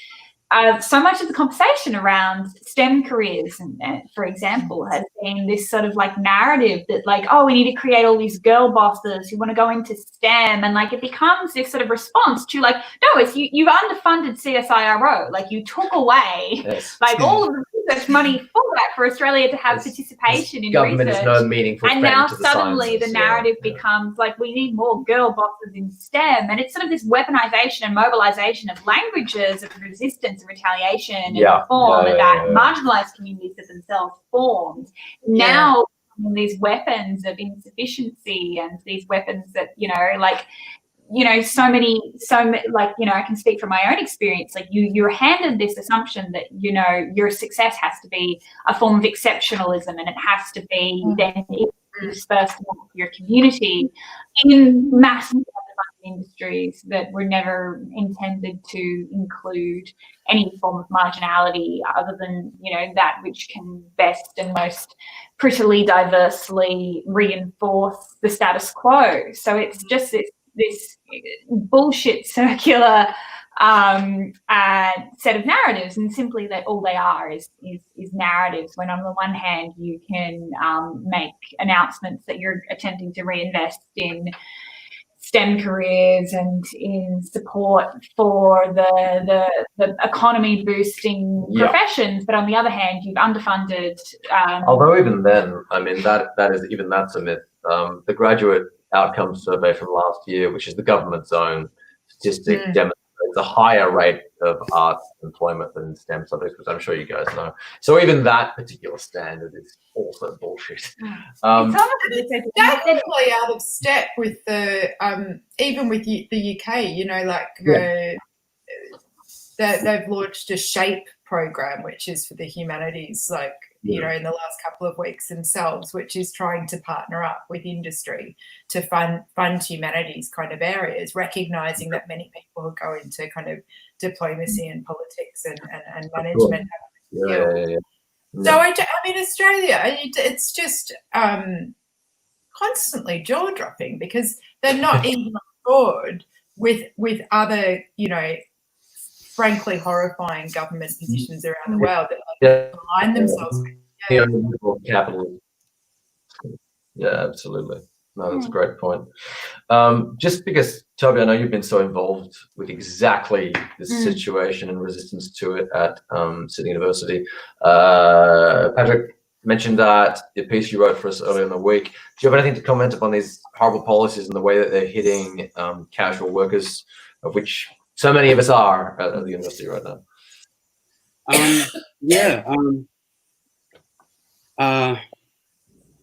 So much of the conversation around STEM careers, and for example, has been this sort of like narrative that like, oh, we need to create all these girl bosses who want to go into STEM, and like it becomes this sort of response to like, no, it's you've underfunded CSIRO, like you took away all of the research money for that, for Australia to have participation in government research. Is no meaningful and threat now to the suddenly sciences, the narrative becomes like we need more girl bosses in STEM, and it's sort of this weaponization and mobilization of languages of resistance and retaliation and reform that marginalized communities that themselves formed now these weapons of insufficiency and these weapons that I can speak from my own experience, like you're handed this assumption that your success has to be a form of exceptionalism, and it has to be then dispersed among your community in massive industries that were never intended to include any form of marginality other than that which can best and most prettily diversely reinforce the status quo. So it's just this bullshit circular set of narratives, and simply that all they are is narratives, when on the one hand you can make announcements that you're attempting to reinvest in STEM careers and in support for the economy boosting professions, but on the other hand you've underfunded. Although even then, I mean that's a myth. The graduate outcomes survey from last year, which is the government's own statistic, demonstrates a higher rate of arts employment than STEM subjects, which I'm sure you guys know. So even that particular standard is also bullshit. It's definitely out of step with the even with the UK. They've launched a SHAPE program, which is for the humanities, in the last couple of weeks themselves, which is trying to partner up with industry to fund humanities kind of areas, recognising that many people who go into kind of diplomacy and politics and management have So I mean, Australia, it's just constantly jaw-dropping because they're not even on board with other, frankly horrifying government positions around the world that align themselves with. Capitalism. Yeah, absolutely. No, that's a great point. Just because, Toby, I know you've been so involved with exactly this situation and resistance to it at Sydney University. Patrick mentioned that the piece you wrote for us earlier in the week. Do you have anything to comment upon these horrible policies and the way that they're hitting casual workers, of which so many of us are at the university right now?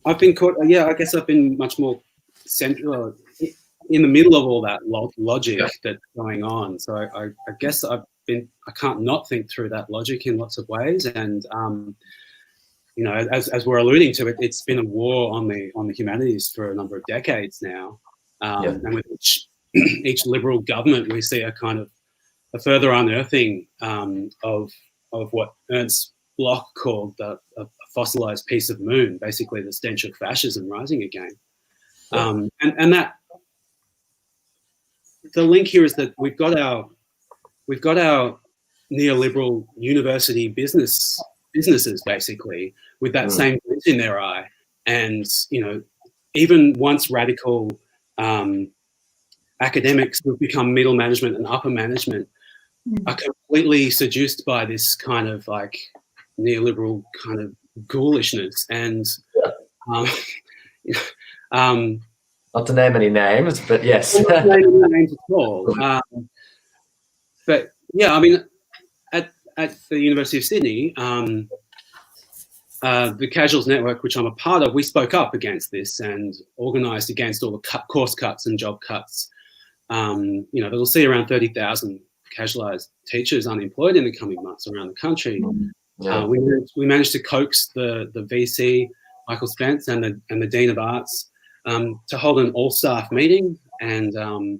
I've been caught. I guess I've been much more central in the middle of all that logic that's going on. So I guess I can't not think through that logic in lots of ways. And as we're alluding to, it's been a war on the humanities for a number of decades now. And with each liberal government, we see a kind of a further unearthing of what Ernst Bloch called a fossilized piece of moon, basically the stench of fascism rising again. And that the link here is that we've got our neoliberal university businesses basically with that same glint in their eye, and even once radical academics who have become middle management and upper management are completely seduced by this kind of like neoliberal kind of ghoulishness. And not to name any names, but yes. Not to name any names at all. But yeah, I mean, at the University of Sydney, the Casuals Network, which I'm a part of, we spoke up against this and organised against all the course cuts and job cuts. That'll see around 30,000 casualised teachers unemployed in the coming months around the country. Yeah. We managed to coax the VC, Michael Spence, and the Dean of Arts to hold an all-staff meeting, and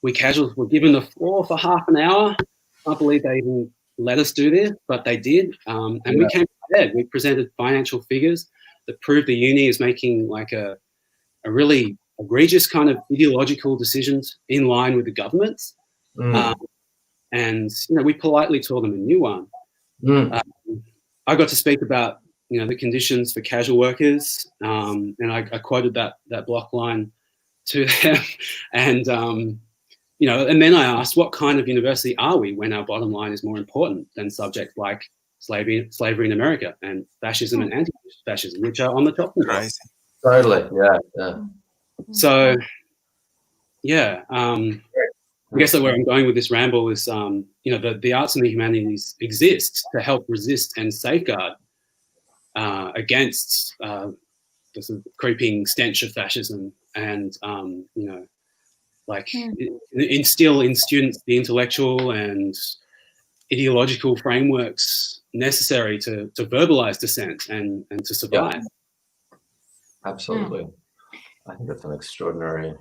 we casuals were given the floor for half an hour. I can't believe they even let us do this, but they did. And we came prepared. We presented financial figures that proved the uni is making like a really egregious kind of ideological decisions in line with the government's. And we politely told them a new one. I got to speak about the conditions for casual workers, and I quoted that block line to them, and and then I asked, what kind of university are we when our bottom line is more important than subjects like slavery in America and fascism and anti-fascism, which are on the top of the list. Totally, yeah. So, yeah, I guess where I'm going with this ramble is, the arts and the humanities exist to help resist and safeguard against the sort of creeping stench of fascism, and instill in students the intellectual and ideological frameworks necessary to verbalize dissent and to survive. Absolutely. I think that's an extraordinary.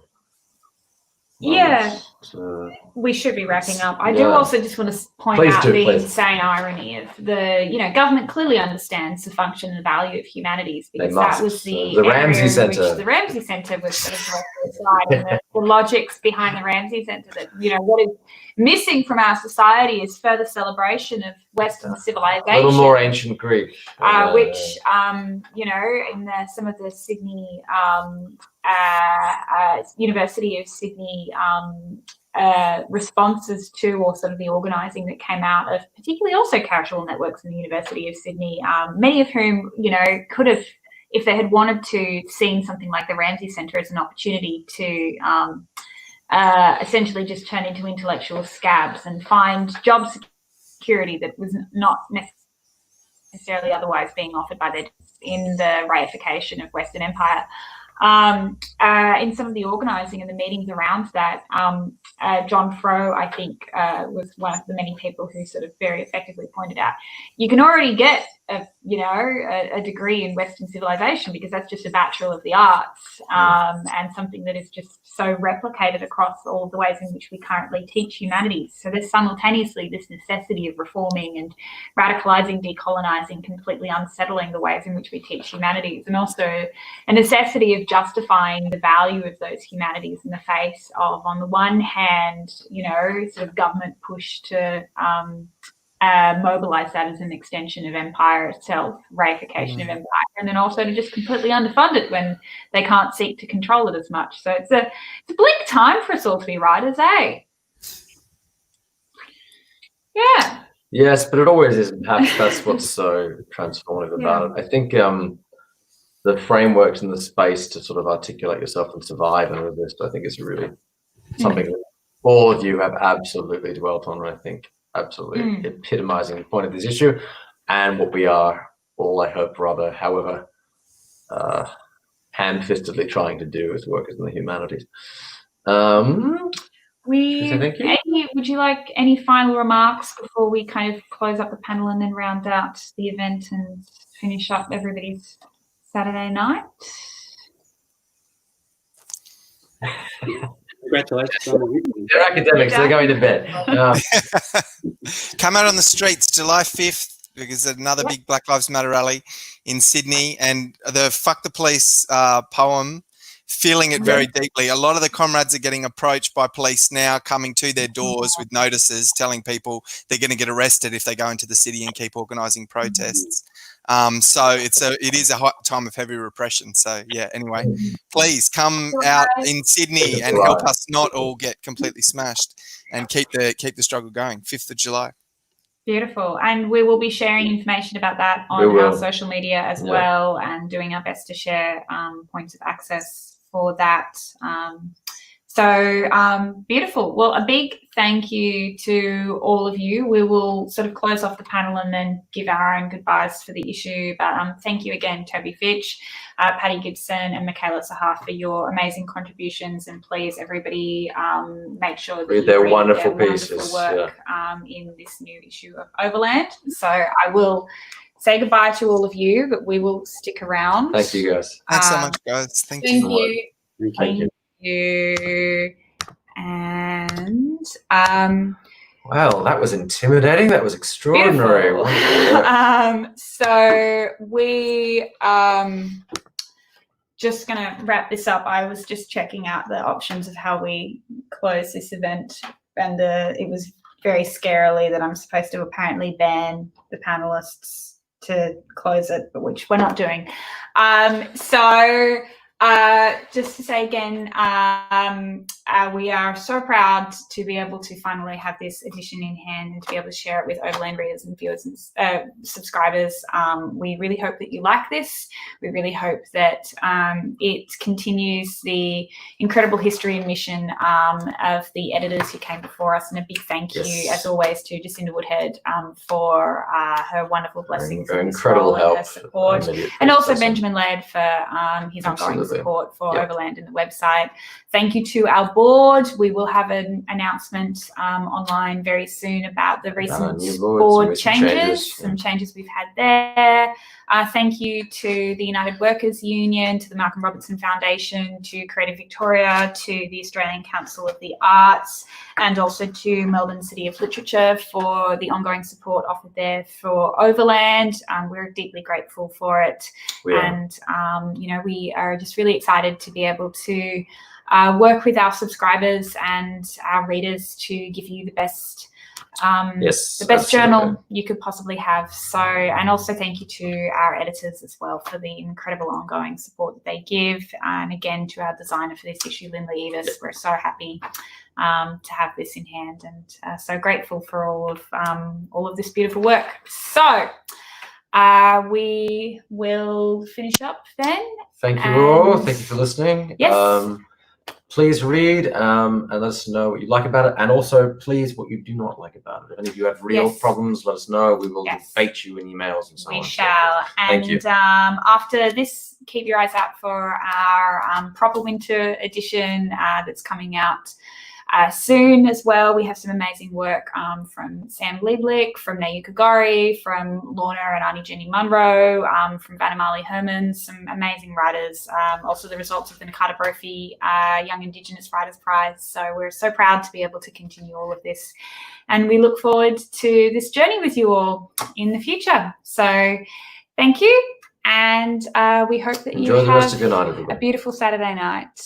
Yeah, we should be wrapping up. I do also just want to point out the insane irony of the, government clearly understands the function and the value of humanities, because that was the Ramsey Centre. The Ramsey Centre was sort of aside, and the logics behind the Ramsey Centre that, what is missing from our society is further celebration of Western civilization. A little more ancient Greek. Which, in some of the Sydney University of Sydney responses to, or sort of the organising that came out of particularly also casual networks in the University of Sydney, many of whom, could have, if they had wanted to, seen something like the Ramsey Centre as an opportunity to essentially just turn into intellectual scabs and find job security that was not necessarily otherwise being offered by the in the reification of Western Empire. In some of the organising and the meetings around that, John Froh, I think, was one of the many people who sort of very effectively pointed out, you can already get a degree in Western civilization because that's just a Bachelor of the Arts, and something that is just so replicated across all of the ways in which we currently teach humanities. So there's simultaneously this necessity of reforming and radicalising, decolonising, completely unsettling the ways in which we teach humanities, and also a necessity of justifying the value of those humanities in the face of, on the one hand, sort of government push to mobilise that as an extension of empire itself, reification of empire, and then also to just completely underfund it when they can't seek to control it as much. So it's a bleak time for us all to be writers, eh? Yeah. Yes, but it always is. Perhaps that's what's so transformative about it. I think the frameworks and the space to sort of articulate yourself and survive and resist, I think, is really something that all of you have absolutely dwelt on, I think. Absolutely epitomising the point of this issue and what we are all, I hope, rather, however, ham-fistedly trying to do as workers in the humanities. Would you like any final remarks before we kind of close up the panel and then round out the event and finish up everybody's Saturday night? Congratulations. They're academics, they're going to bed. Come out on the streets July 5th, because there's another big Black Lives Matter rally in Sydney, and the Fuck the Police poem, feeling it very deeply. A lot of the comrades are getting approached by police now, coming to their doors with notices telling people they're going to get arrested if they go into the city and keep organising protests. So it is a hot time of heavy repression. So yeah, anyway, please come out in Sydney and help us not all get completely smashed and keep the struggle going. 5th of July. Beautiful. And we will be sharing information about that on our social media as well, and doing our best to share points of access for that. So beautiful. Well, a big thank you to all of you. We will sort of close off the panel and then give our own goodbyes for the issue. But thank you again, Toby Fitch, Patty Gibson and Michaela Sahar for your amazing contributions. And please, everybody, make sure that read their wonderful pieces work in this new issue of Overland. So I will say goodbye to all of you, but we will stick around. Thank you, guys. Thanks so much, guys. Thank you. Thank you. And wow, that was intimidating. That was extraordinary. So we just gonna wrap this up. I was just checking out the options of how we close this event, and it was very scarily that I'm supposed to apparently ban the panelists to close it, but which we're not doing. Just to say again, we are so proud to be able to finally have this edition in hand and to be able to share it with Overland readers and viewers and subscribers. We really hope that you like this. We really hope that it continues the incredible history and mission of the editors who came before us. And a big thank you, as always, to Jacinda Woodhead for her wonderful blessings and incredible help, her support, and also Benjamin Laird for his ongoing support for Overland and the website. Thank you to our board. We will have an announcement online very soon about the recent board changes, some changes we've had there. Thank you to the United Workers Union, to the Malcolm Robertson Foundation, to Creative Victoria, to the Australian Council of the Arts, and also to Melbourne City of Literature for the ongoing support offered there for Overland. We're deeply grateful for it. And, you know, we are just really excited to be able to work with our subscribers and our readers to give you the best journal you could possibly have. So, and also thank you to our editors as well for the incredible ongoing support that they give. And again, to our designer for this issue, Lindley Evis. We're so happy to have this in hand, and so grateful for all of this beautiful work. So we will finish up then. Thank you all. Thank you for listening. Yes. Please read and let us know what you like about it, and also please what you do not like about it. If any of you have real problems, let us know. We will debate you in emails and so on. We shall. Thank you. After this, keep your eyes out for our proper winter edition that's coming out soon as well. We have some amazing work from Sam Lieblich, from Nayuka Gori, from Lorna and Arnie Jenny Munro, from Vanamali Herman, some amazing writers. Also the results of the Nakata Brophy Young Indigenous Writers Prize. So we're so proud to be able to continue all of this. And we look forward to this journey with you all in the future. So thank you. And we hope that enjoy you the rest of your night, everybody. A beautiful Saturday night.